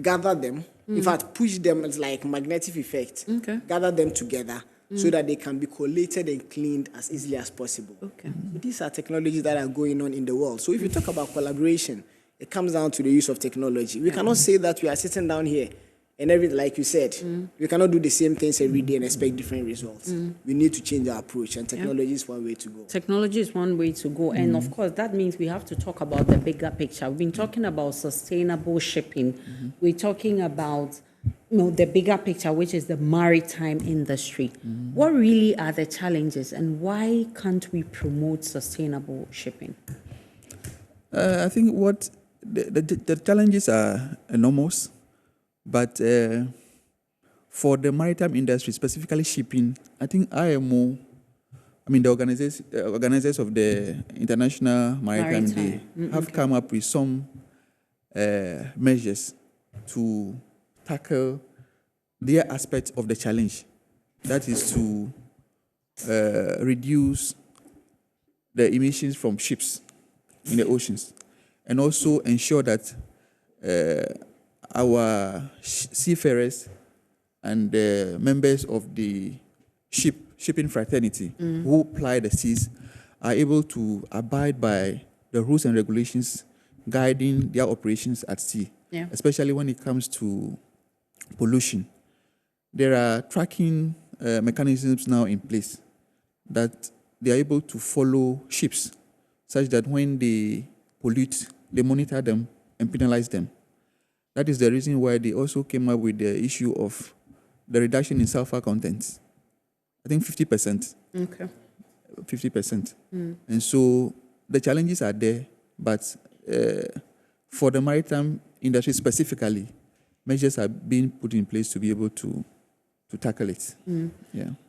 gather them, in fact, push them, it's like magnetic effect, gather them together so that they can be collated and cleaned as easily as possible. So these are technologies that are going on in the world. So if you talk about collaboration, it comes down to the use of technology. We cannot say that we are sitting down here and everything, like you said, we cannot do the same things every day and expect different results. We need to change our approach, and technology is one way to go. Technology is one way to go. And of course, that means we have to talk about the bigger picture. We've been talking about sustainable shipping. We're talking about the bigger picture, which is the maritime industry. What really are the challenges, and why can't we promote sustainable shipping? I think what the challenges are enormous, but for the maritime industry, specifically shipping, I think IMO, the organizers of the International Maritime Day have come up with some measures to tackle their aspect of the challenge. That is to reduce the emissions from ships in the oceans, and also ensure that our seafarers and the members of the shipping fraternity who ply the seas are able to abide by the rules and regulations guiding their operations at sea, especially when it comes to pollution. There are tracking mechanisms now in place that they are able to follow ships, such that when they pollute, they monitor them and penalize them. That is the reason why they also came up with the issue of the reduction in sulfur content. I think 50%. 50%. And so the challenges are there, but for the maritime industry specifically, measures are being put in place to be able to tackle it.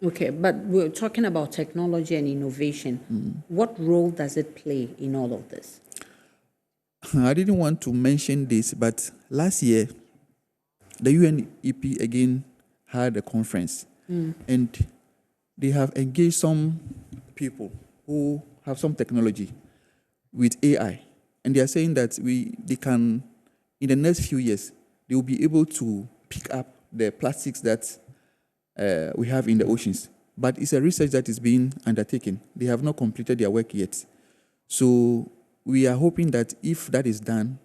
Okay, but we're talking about technology and innovation. What role does it play in all of this? I didn't want to mention this, but last year, the UNEP again had a conference, and they have engaged some people who have some technology with AI, and they are saying that they can, in the next few years, they will be able to pick up the plastics that we have in the oceans. But it's a research that is being undertaken. They have not completed their work yet. So we are hoping that if that is done,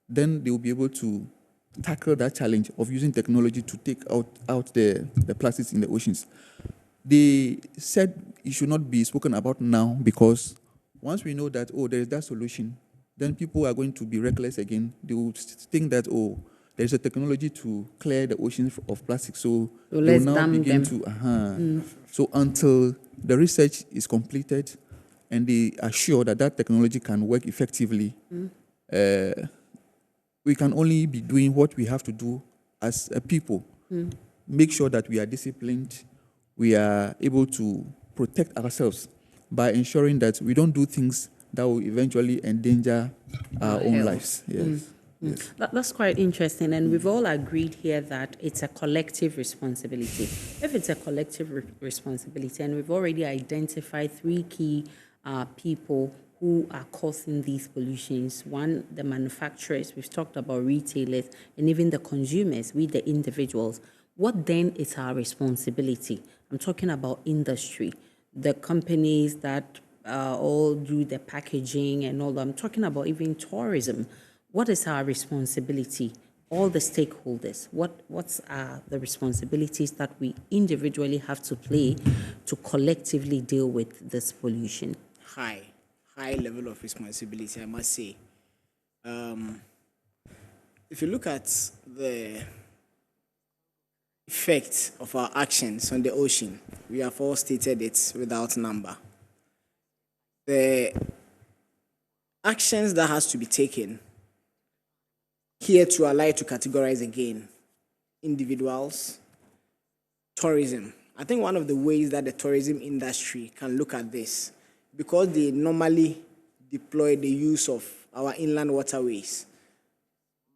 then they will be able to tackle that challenge of using technology to take out the plastics in the oceans. They said it should not be spoken about now because once we know that, there is that solution, then people are going to be reckless again. They will think that, there's a technology to clear the oceans of plastic. So they will now begin to, So until the research is completed and they are sure that that technology can work effectively, we can only be doing what we have to do as a people. Make sure that we are disciplined, we are able to protect ourselves by ensuring that we don't do things that will eventually endanger our own lives. Yes. Yes. That's quite interesting, and we've all agreed here that it's a collective responsibility. If it's a collective responsibility, and we've already identified 3 key people who are causing these pollutions. One, the manufacturers, we've talked about retailers, and even the consumers, we the individuals. What then is our responsibility? I'm talking about industry, the companies that all do the packaging and all that. I'm talking about even tourism. What is our responsibility? All the stakeholders, what's the responsibilities that we individually have to play to collectively deal with this pollution? High level of responsibility, I must say. If you look at the effect of our actions on the ocean, we have all stated it without number. The actions that has to be taken here to allow to categorize again individuals, tourism. I think one of the ways that the tourism industry can look at this, because they normally deploy the use of our inland waterways,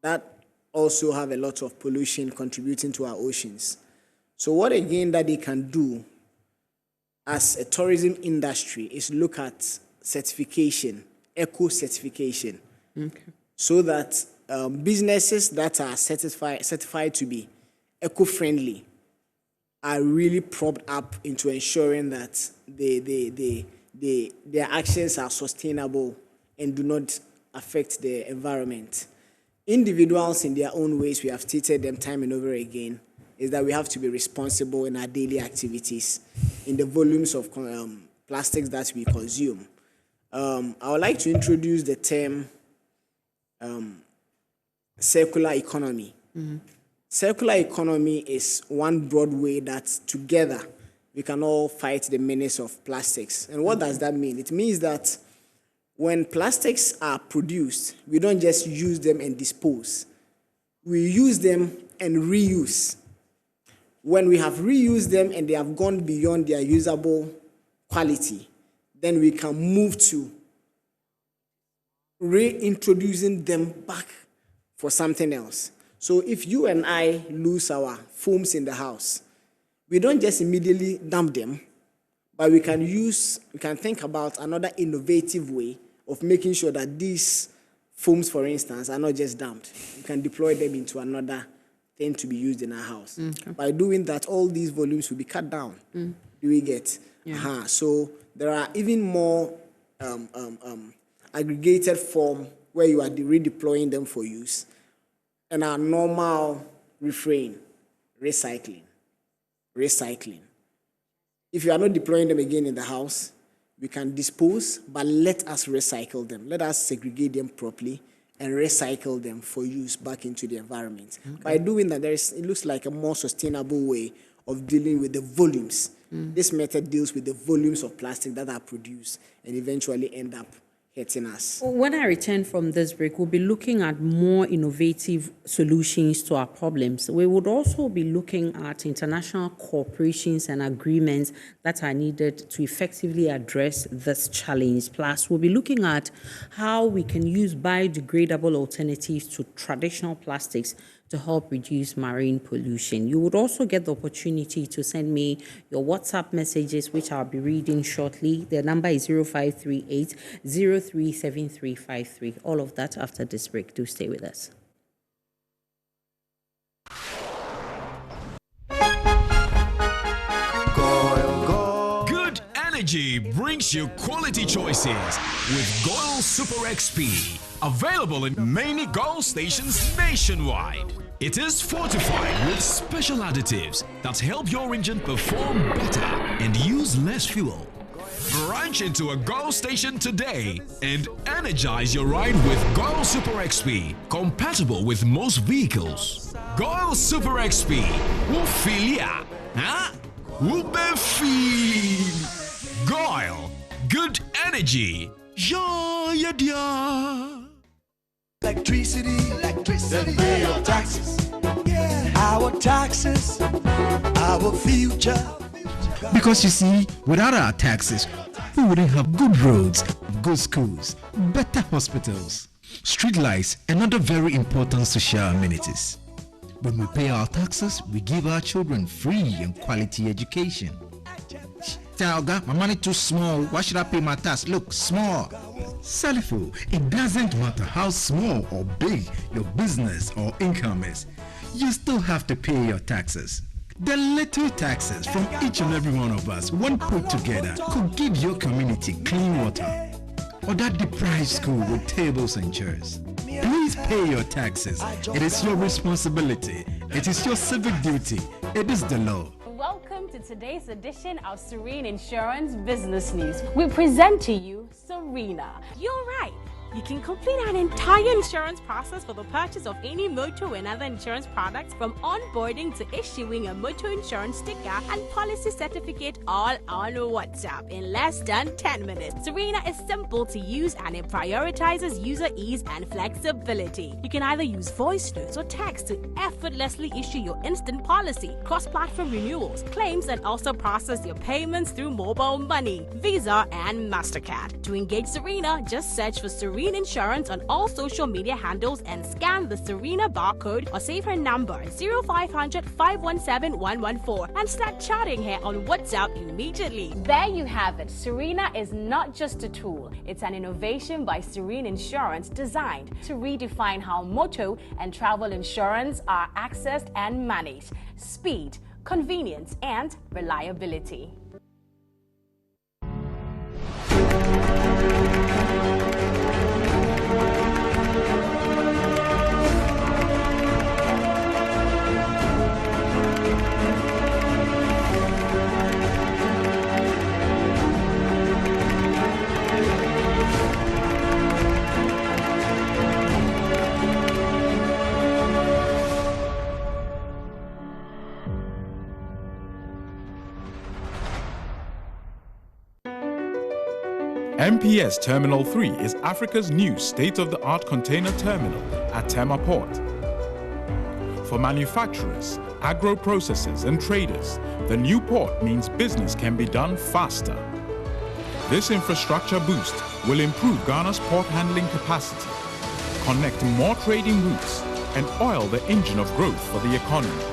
that also have a lot of pollution contributing to our oceans. So what again that they can do as a tourism industry is look at certification, eco-certification, so that businesses that are certified to be eco-friendly are really propped up into ensuring that their actions are sustainable and do not affect the environment. Individuals in their own ways, we have stated them time and over again, is that we have to be responsible in our daily activities, in the volumes of plastics that we consume. I would like to introduce the term circular economy. Circular economy is one broad way that together we can all fight the menace of plastics. And what does that mean? It means that when plastics are produced, we don't just use them and dispose. We use them and reuse. When we have reused them and they have gone beyond their usable quality, then we can move to reintroducing them back for something else. So if you and I lose our foams in the house, we don't just immediately dump them, but we can think about another innovative way of making sure that these foams, for instance, are not just dumped. We can deploy them into another thing to be used in our house. By doing that, all these volumes will be cut down. Do we get? Yeah. So there are even more aggregated form where you are redeploying them for use. And our normal refrain, recycling. If you are not deploying them again in the house, we can dispose, but let us recycle them. Let us segregate them properly and recycle them for use back into the environment. By doing that, it looks like a more sustainable way of dealing with the volumes. This method deals with the volumes of plastic that are produced and eventually end up hitting us. When I return from this break, we'll be looking at more innovative solutions to our problems. We would also be looking at international corporations and agreements that are needed to effectively address this challenge. Plus, we'll be looking at how we can use biodegradable alternatives to traditional plastics to help reduce marine pollution. You would also get the opportunity to send me your WhatsApp messages, which I'll be reading shortly. The number is 0538 037353. All of that after this break. Do stay with us. Good energy brings you quality choices with Goil Super XP. Available in many Gold stations nationwide. It is fortified with special additives that help your engine perform better and use less fuel. Branch into a Gold station today and energize your ride with Gold Super XP, compatible with most vehicles. Gold Super XP, Wufilia, huh? Wubefeel. Goil, good energy. Yeah, yeah. Electricity, then pay your taxes. Our taxes, our future. Because you see, without our taxes, we wouldn't have good roads, good schools, better hospitals, street lights, and other very important social amenities. When we pay our taxes, we give our children free and quality education. Talga, my money too small. Why should I pay my tax? Look, small. Salifo, it doesn't matter how small or big your business or income is. You still have to pay your taxes. The little taxes from each and every one of us, when put together, could give your community clean water or that deprived school with tables and chairs. Please pay your taxes. It is your responsibility. It is your civic duty. It is the law. Welcome to today's edition of Serene Insurance Business News. We present to you Serena. You're right. You can complete an entire insurance process for the purchase of any motor and other insurance products, from onboarding to issuing a motor insurance sticker and policy certificate, all on WhatsApp in less than 10 minutes. Serena is simple to use and it prioritizes user ease and flexibility. You can either use voice notes or text to effortlessly issue your instant policy, cross-platform renewals, claims, and also process your payments through mobile money, Visa, and MasterCard. To engage Serena, just search for Serena Insurance on all social media handles and scan the Serena barcode or save her number 0500 517 114 and start chatting her on WhatsApp immediately. There you have it. Serena is not just a tool, it's an innovation by Serene Insurance designed to redefine how motor and travel insurance are accessed and managed. Speed, convenience, and reliability. MPS Terminal 3 is Africa's new state-of-the-art container terminal at Tema Port. For manufacturers, agro-processors and traders, the new port means business can be done faster. This infrastructure boost will improve Ghana's port handling capacity, connect more trading routes, and oil the engine of growth for the economy,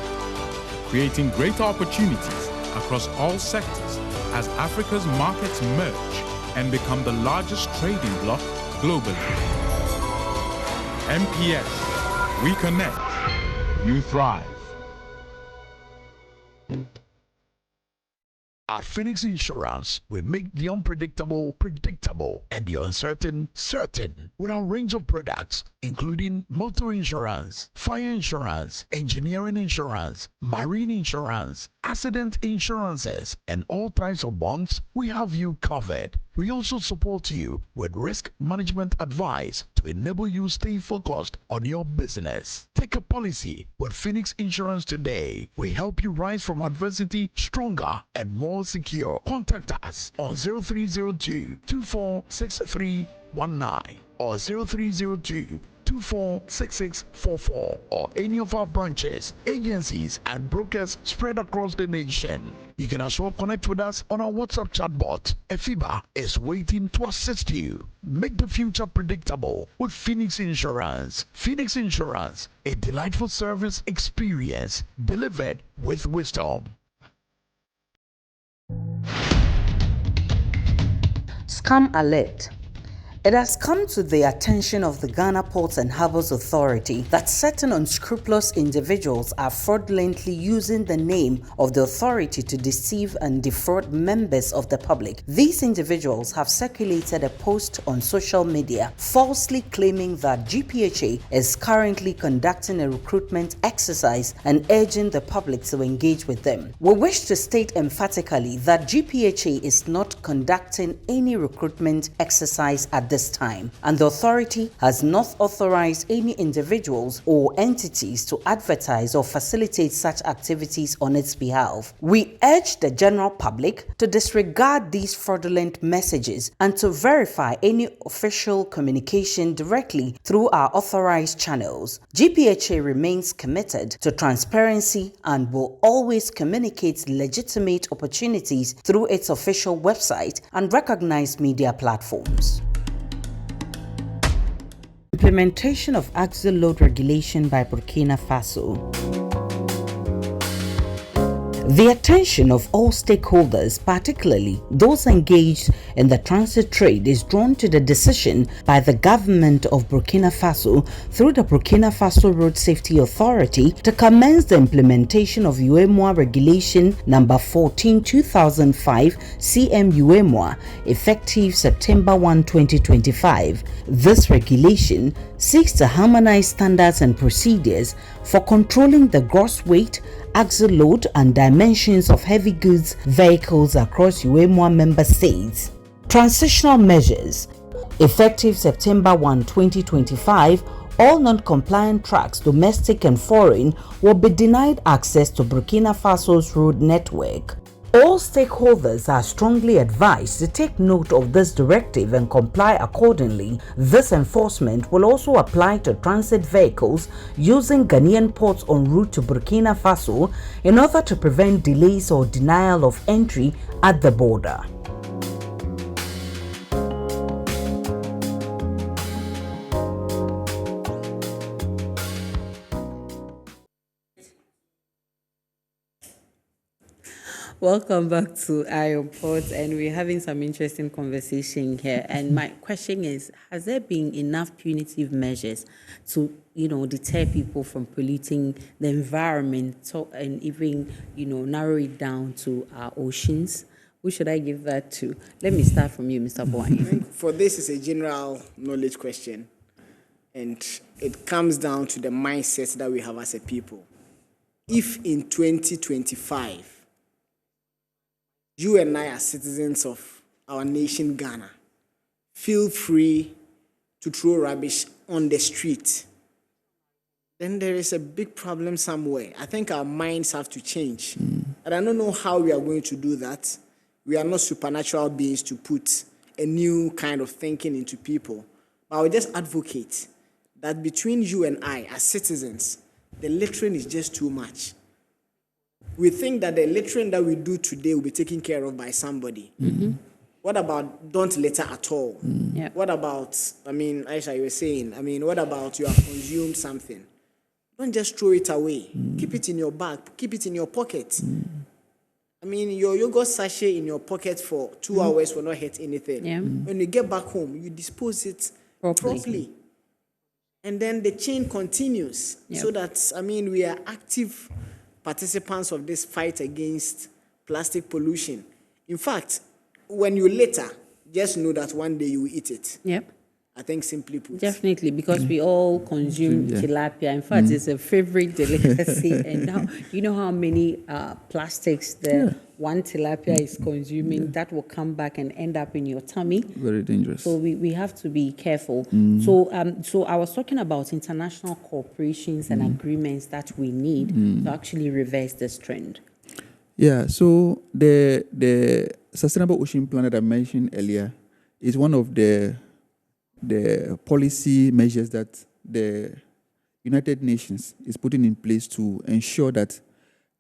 creating greater opportunities across all sectors as Africa's markets merge and become the largest trading bloc globally. MPS, we connect, you thrive. At Phoenix Insurance, we make the unpredictable predictable and the uncertain certain with our range of products, including motor insurance, fire insurance, engineering insurance, marine insurance, accident insurances, and all types of bonds. We have you covered. We also support you with risk management advice to enable you stay focused on your business. Take a policy with Phoenix Insurance today. We help you rise from adversity stronger and more secure. Contact us on 0302 246319 or 0302 246644 or any of our branches, agencies, and brokers spread across the nation. You can as well connect with us on our WhatsApp chatbot. EFIBA is waiting to assist you. Make the future predictable with Phoenix Insurance. Phoenix Insurance, a delightful service experience delivered with wisdom. Scam alert. It has come to the attention of the Ghana Ports and Harbours Authority that certain unscrupulous individuals are fraudulently using the name of the authority to deceive and defraud members of the public. These individuals have circulated a post on social media falsely claiming that GPHA is currently conducting a recruitment exercise and urging the public to engage with them. We wish to state emphatically that GPHA is not conducting any recruitment exercise at this time, and the authority has not authorized any individuals or entities to advertise or facilitate such activities on its behalf. We urge the general public to disregard these fraudulent messages and to verify any official communication directly through our authorized channels. GPHA remains committed to transparency and will always communicate legitimate opportunities through its official website and recognized media platforms. Implementation of axle load regulation by Burkina Faso. The attention of all stakeholders, particularly those engaged in the transit trade, is drawn to the decision by the government of Burkina Faso through the Burkina Faso Road Safety Authority to commence the implementation of UEMOA Regulation number 14/2005 CM UEMOA effective September 1, 2025. This regulation seeks to harmonize standards and procedures for controlling the gross weight, axle load and dimensions of heavy goods vehicles across UEMOA member states. Transitional measures. Effective September 1, 2025, all non-compliant trucks, domestic and foreign, will be denied access to Burkina Faso's road network. All stakeholders are strongly advised to take note of this directive and comply accordingly. This enforcement will also apply to transit vehicles using Ghanaian ports en route to Burkina Faso in order to prevent delays or denial of entry at the border. Welcome back to Iron Port, and we're having some interesting conversation here. And my question is, has there been enough punitive measures to, deter people from polluting the environment and even, narrow it down to our oceans? Who should I give that to? Let me start from you, Mr. Boyne. For this is a general knowledge question, and it comes down to the mindset that we have as a people. If in 2025, you and I are citizens of our nation, Ghana, feel free to throw rubbish on the street, then there is a big problem somewhere. I think our minds have to change. And I don't know how we are going to do that. We are not supernatural beings to put a new kind of thinking into people. But I would just advocate that between you and I, as citizens, the littering is just too much. We think that the littering that we do today will be taken care of by somebody. Mm-hmm. What about don't litter at all? Yeah. What about, Aisha, you were saying, what about you have consumed something? Don't just throw it away. Keep it in your bag. Keep it in your pocket. Your yogurt sachet in your pocket for 2 hours will not hurt anything. Yeah. When you get back home, you dispose it properly. And then the chain continues. Yep. So that, we are active participants of this fight against plastic pollution. In fact, when you litter, just know that one day you will eat it. Yep. I think simply put. Definitely, because we all consume tilapia. In fact, it's a favorite delicacy. And now, you know how many plastics one tilapia is consuming that will come back and end up in your tummy. Very dangerous. So we have to be careful. So I was talking about international corporations and agreements that we need to actually reverse this trend. Yeah, so the Sustainable Ocean Plan that I mentioned earlier is one of the policy measures that the United Nations is putting in place to ensure that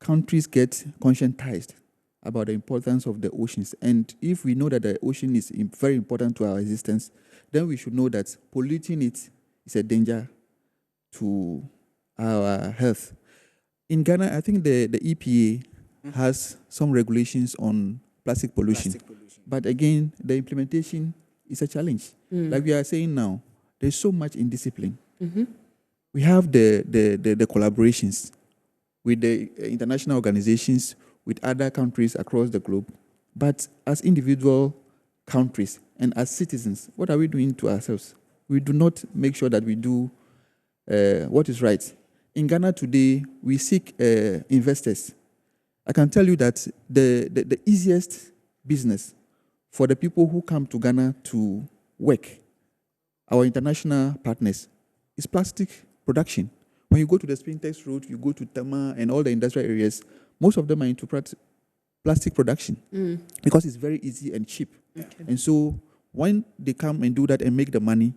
countries get conscientized about the importance of the oceans. And if we know that the ocean is very important to our existence, then we should know that polluting it is a danger to our health. In Ghana, I think the EPA has some regulations on plastic pollution. But again, the implementation is a challenge. Like we are saying now, there's so much indiscipline. We have the collaborations with the international organizations, with other countries across the globe. But as individual countries and as citizens, what are we doing to ourselves? We do not make sure that we do what is right. In Ghana today, we seek investors. I can tell you that the easiest business for the people who come to Ghana to work, our international partners, is plastic production. When you go to the Spintex Road, you go to Tema and all the industrial areas, most of them are into plastic production because it's very easy and cheap. Okay. And so when they come and do that and make the money,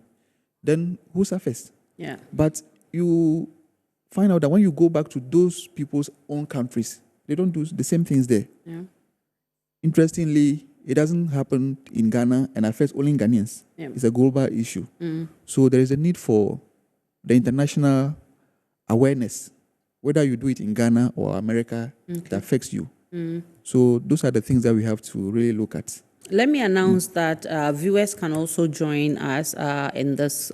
then who suffers? Yeah. But you find out that when you go back to those people's own countries, they don't do the same things there. Yeah. Interestingly, it doesn't happen in Ghana and affects only Ghanaians. Yeah. It's a global issue. So there is a need for the international awareness, whether you do it in Ghana or America, it affects you. So those are the things that we have to really look at. Let me announce that viewers can also join us in this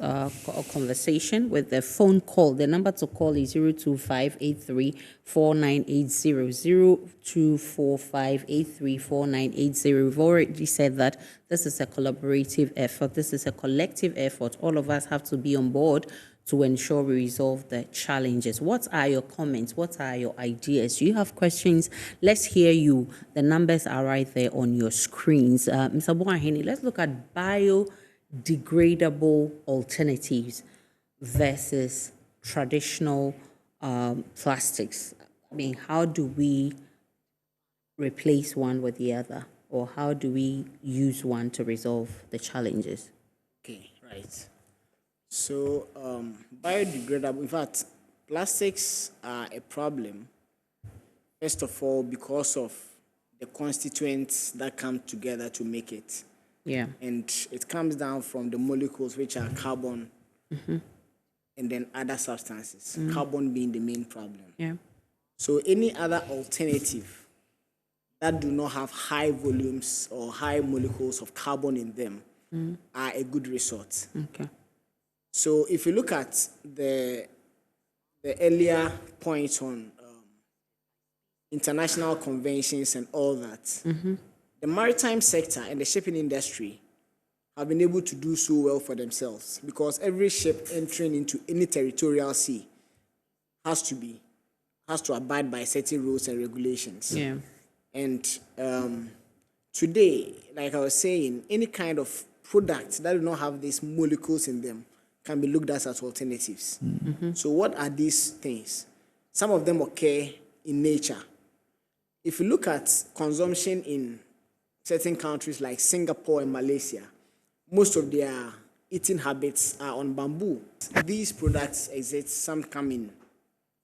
conversation with the phone call. The number to call is 025834980, 0245834980. We've already said that this is a collaborative effort. This is a collective effort. All of us have to be on board to ensure we resolve the challenges. What are your comments? What are your ideas? Do you have questions? Let's hear you. The numbers are right there on your screens. Mr. Boaheni, let's look at biodegradable alternatives versus traditional plastics. I mean, how do we replace one with the other? Or how do we use one to resolve the challenges? Okay, right. So, biodegradable, in fact, plastics are a problem, first of all, because of the constituents that come together to make it. Yeah. And it comes down from the molecules, which are carbon and then other substances, carbon being the main problem. Yeah. So, any other alternative that do not have high volumes or high molecules of carbon in them are a good resort. Okay. So if you look at the earlier points on international conventions and all that, the maritime sector and the shipping industry have been able to do so well for themselves because every ship entering into any territorial sea has to abide by certain rules and regulations. Yeah. And today, like I was saying, any kind of product that do not have these molecules in them can be looked at as alternatives. So what are these things? Some of them occur in nature. If you look at consumption in certain countries like Singapore and Malaysia, most of their eating habits are on bamboo. These products exist, some come in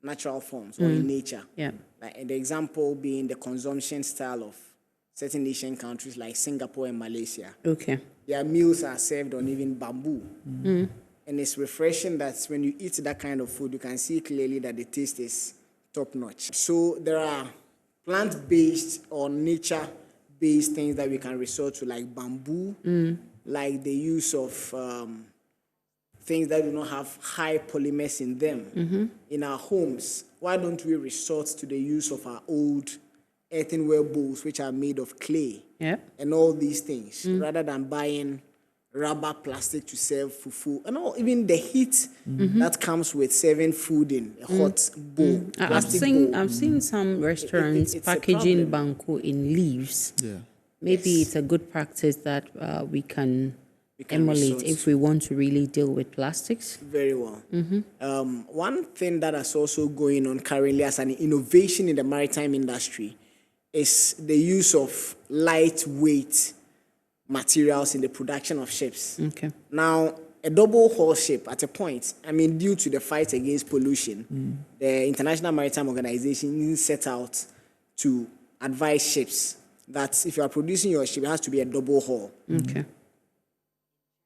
natural forms or in nature. Yeah. Like the example being the consumption style of certain Asian countries like Singapore and Malaysia. Okay. Their meals are served on even bamboo. And it's refreshing that when you eat that kind of food, you can see clearly that the taste is top-notch. So there are plant-based or nature-based things that we can resort to, like bamboo, like the use of things that do not have high polymers in them. In our homes, why don't we resort to the use of our old earthenware bowls, which are made of clay, and all these things, rather than buying rubber plastic to serve fufu, and all, even the heat that comes with serving food in a hot bowl. I've seen some restaurants it's packaging banku in leaves. Yeah. Maybe it's a good practice that we can emulate resort if we want to really deal with plastics. Very well. One thing that is also going on currently as an innovation in the maritime industry is the use of lightweight materials in the production of ships. Okay. Now, a double hull ship at a point, I mean, due to the fight against pollution, the International Maritime Organization set out to advise ships that if you are producing your ship, it has to be a double hull. Okay.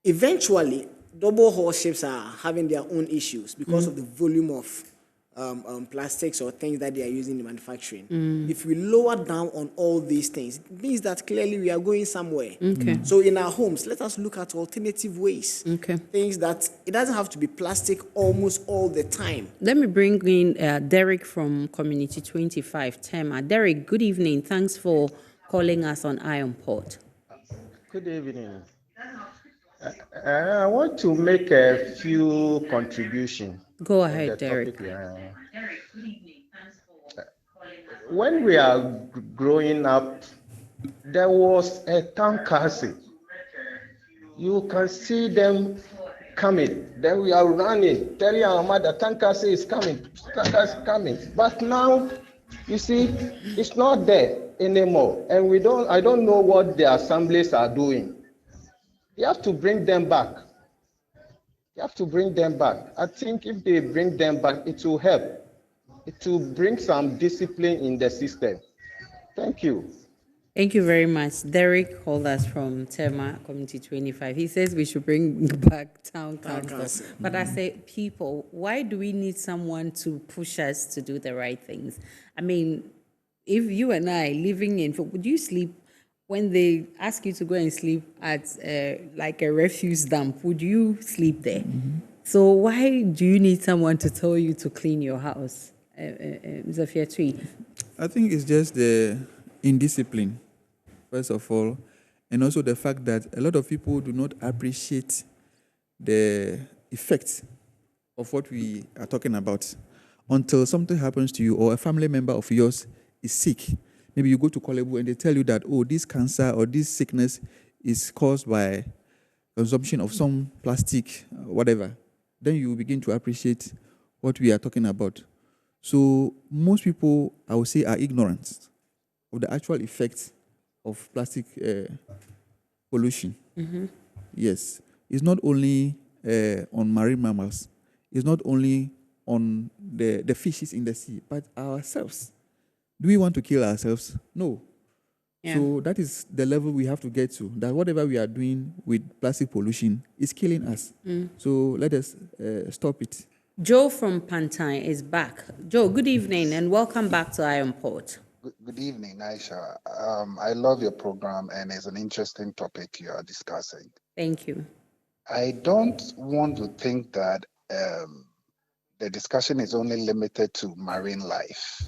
Eventually, double hull ships are having their own issues because of the volume of plastics or things that they are using in manufacturing. If we lower down on all these things, it means that clearly we are going somewhere. Okay. So in our homes, let us look at alternative ways. Okay. Things that it doesn't have to be plastic almost all the time. Let me bring in Derek from Community 25, Tema. Derek, good evening. Thanks for calling us on Iron Port. Good evening. I want to make a few contributions. Go on ahead, the Derek. topic. When we are growing up, there was a town council. You can see them coming. Then we are running, telling our mother, town council is coming, town council is coming. But now, you see, it's not there anymore. And I don't know what the assemblies are doing. You have to bring them back. You have to bring them back. I think if they bring them back, it will help. It will bring some discipline in the system. Thank you. Thank you very much. Derek called us from Tema, Community 25. He says we should bring back town council. But I say, people, why do we need someone to push us to do the right things? I mean, if you and I living in, would you sleep when they ask you to go and sleep at like a refuse dump? Would you sleep there? So why do you need someone to tell you to clean your house? Zafia Tui. I think it's just the indiscipline, first of all, and also the fact that a lot of people do not appreciate the effects of what we are talking about until something happens to you or a family member of yours is sick. Maybe you go to Kolebu and they tell you that, oh, this cancer or this sickness is caused by consumption of some plastic, whatever. Then you begin to appreciate what we are talking about. So most people, I would say, are ignorant of the actual effects of plastic pollution. Yes. It's not only on marine mammals. It's not only on the fishes in the sea, but ourselves. Do we want to kill ourselves? No. Yeah. So that is the level we have to get to, that whatever we are doing with plastic pollution is killing us. So let us stop it. Joe from Pantine is back. Joe, good evening and welcome back to Iron Port. Good evening, Aisha. I love your program and it's an interesting topic you are discussing. Thank you. I don't want to think that the discussion is only limited to marine life.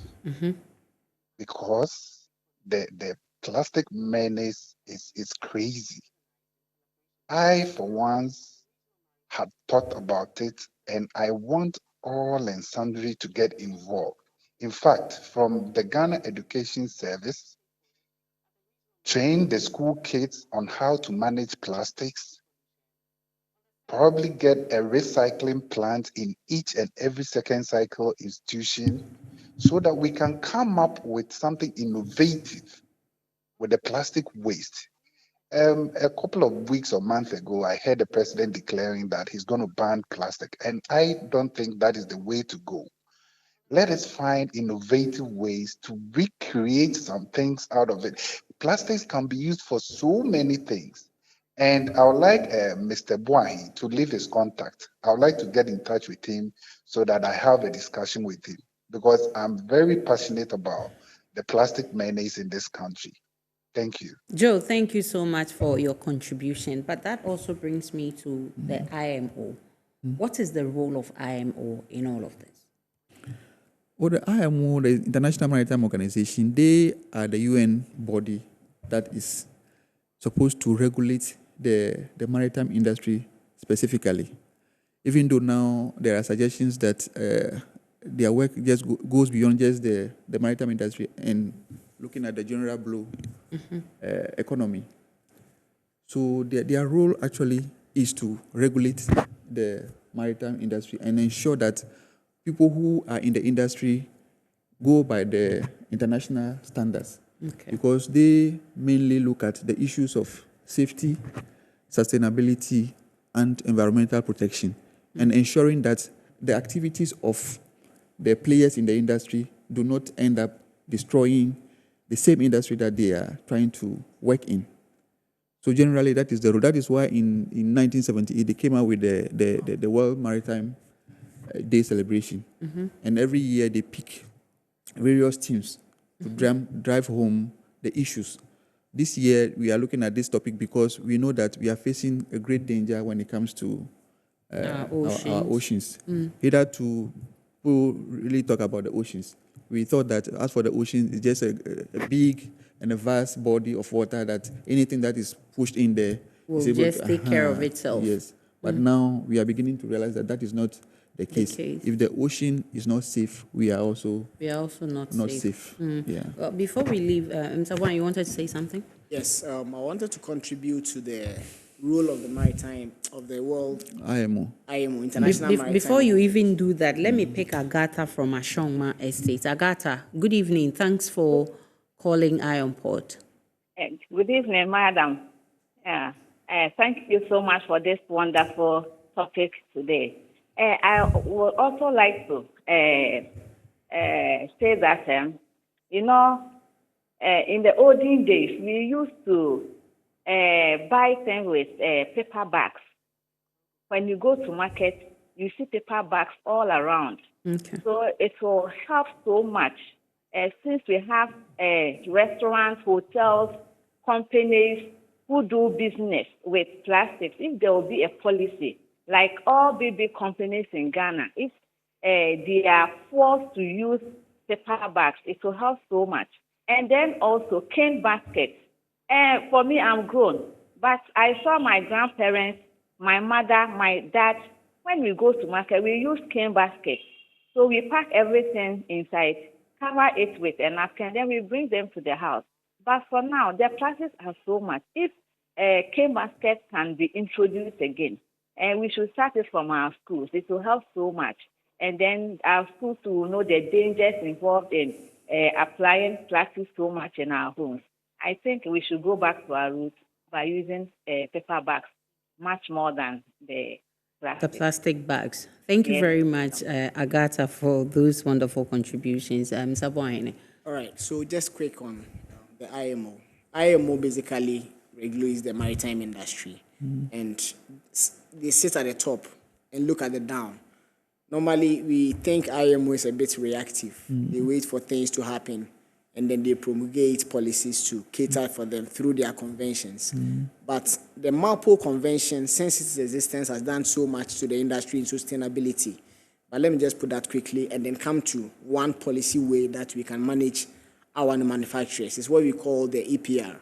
Because the plastic menace is crazy. I, for once, had thought about it, and I want all and sundry to get involved. In fact, from the Ghana Education Service, train the school kids on how to manage plastics, probably get a recycling plant in each and every second cycle institution, so that we can come up with something innovative with the plastic waste. A couple of weeks or months ago, I heard the president declaring that he's going to ban plastic, and I don't think that is the way to go. Let us find innovative ways to recreate some things out of it. Plastics can be used for so many things. And I would like Mr. Bwahi to leave his contact. I would like to get in touch with him so that I have a discussion with him, because I'm very passionate about the plastic menace in this country. Thank you. Joe, thank you so much for your contribution. But that also brings me to the IMO. What is the role of IMO in all of this? Well, the IMO, the International Maritime Organization, they are the UN body that is supposed to regulate the maritime industry specifically. Even though now there are suggestions that their work just goes beyond just the maritime industry and looking at the general blue economy. So their role actually is to regulate the maritime industry and ensure that people who are in the industry go by the international standards. Because they mainly look at the issues of safety, sustainability, and environmental protection, and ensuring that the activities of the players in the industry do not end up destroying the same industry that they are trying to work in. So generally, that is the role. That is why in 1978, they came out with the World Maritime Day celebration. And every year they pick various teams to drive home the issues. This year we are looking at this topic because we know that we are facing a great danger when it comes to our oceans. Hitherto, people really talk about the oceans. We thought that as for the ocean, it's just a big and a vast body of water that anything that is pushed in there will is able just to take care of itself. Yes, but now we are beginning to realize that that is not the case. If the ocean is not safe, we are also not safe. Yeah. Well, before we leave, Mr. Wan, you wanted to say something? Yes, I wanted to contribute to the role of the maritime, of the world. IMO, International Maritime. Before you even do that, let me pick Agatha from Ashongma Estate. Agatha, good evening. Thanks for calling Iron Port. Good evening, madam. Thank you so much for this wonderful topic today. I would also like to say that, in the olden days, we used to buy things with paper bags. When you go to market, you see paper bags all around. Okay. So it will help so much. Since we have restaurants, hotels, companies who do business with plastics, if there will be a policy, like all big companies in Ghana, if they are forced to use paper bags, it will help so much. And then also cane baskets. For me, I'm grown, but I saw my grandparents, my mother, my dad, when we go to market, we use cane baskets. So we pack everything inside, cover it with a napkin, then we bring them to the house. But for now, the prices are so much. If cane baskets can be introduced again, and we should start it from our schools, it will help so much. And then our schools will know the dangers involved in applying plastic so much in our homes. I think we should go back to our roots by using paper bags much more than the plastic bags. Thank you very much, Agatha, for those wonderful contributions. Mr. Boyne. All right, so just quick on the IMO. IMO basically regulates the maritime industry, and they sit at the top and look at the down. Normally, we think IMO is a bit reactive. They wait for things to happen, and then they promulgate policies to cater for them through their conventions. But the MAPO convention, since its existence, has done so much to the industry in sustainability. But let me just put that quickly and then come to one policy way that we can manage our manufacturers. It's what we call the EPR,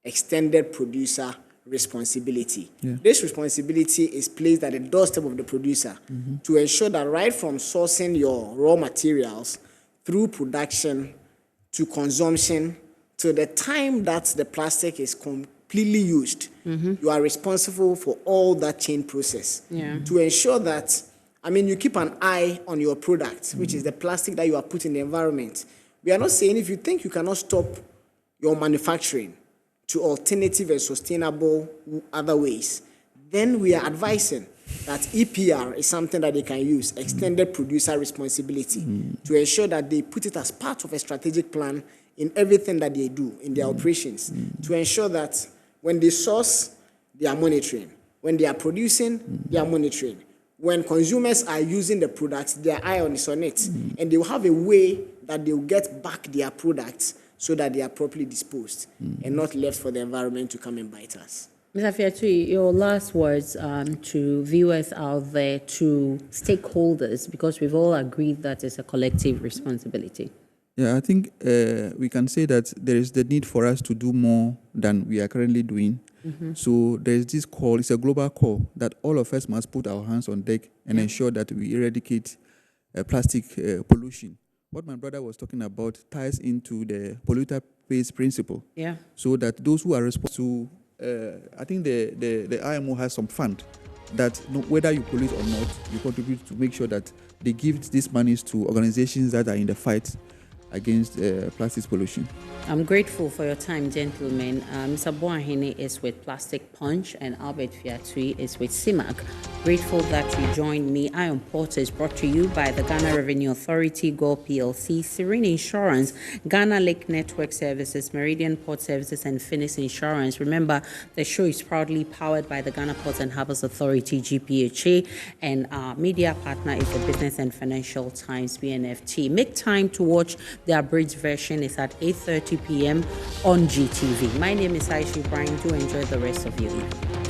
Extended Producer Responsibility. This responsibility is placed at the doorstep of the producer to ensure that right from sourcing your raw materials through production to consumption to the time that the plastic is completely used, you are responsible for all that chain process to ensure that, you keep an eye on your product, which is the plastic that you are putting in the environment. We are not saying if you think you cannot stop your manufacturing to alternative and sustainable other ways, then we are advising that EPR is something that they can use, Extended Producer Responsibility, to ensure that they put it as part of a strategic plan in everything that they do in their operations, to ensure that when they source, they are monitoring. When they are producing, they are monitoring. When consumers are using the products, their eye is on it, and they will have a way that they will get back their products so that they are properly disposed and not left for the environment to come and bite us. Mr. Fiatui, your last words to viewers out there, to stakeholders, because we've all agreed that it's a collective responsibility. Yeah, I think we can say that there is the need for us to do more than we are currently doing. So there is this call, it's a global call, that all of us must put our hands on deck and ensure that we eradicate plastic pollution. What my brother was talking about ties into the polluter pays principle. Yeah. So that those who are responsible, I think the IMO has some fund that whether you pollute or not, you contribute to make sure that they give these monies to organizations that are in the fight against plastic pollution. I'm grateful for your time, gentlemen. Mr. Boahene is with Plastic Punch and Albert Fiatui is with CIMAC. Grateful that you joined me. Iron Port is brought to you by the Ghana Revenue Authority, Go PLC, Serene Insurance, Ghana Lake Network Services, Meridian Port Services, and Finis Insurance. Remember, the show is proudly powered by the Ghana Ports and Harbours Authority-GPHA, and our media partner is the Business and Financial Times, BNFT. Make time to watch the abridged version. It's at 8:30 p.m. on GTV. My name is Aisha Ibrahim. Do enjoy the rest of your evening.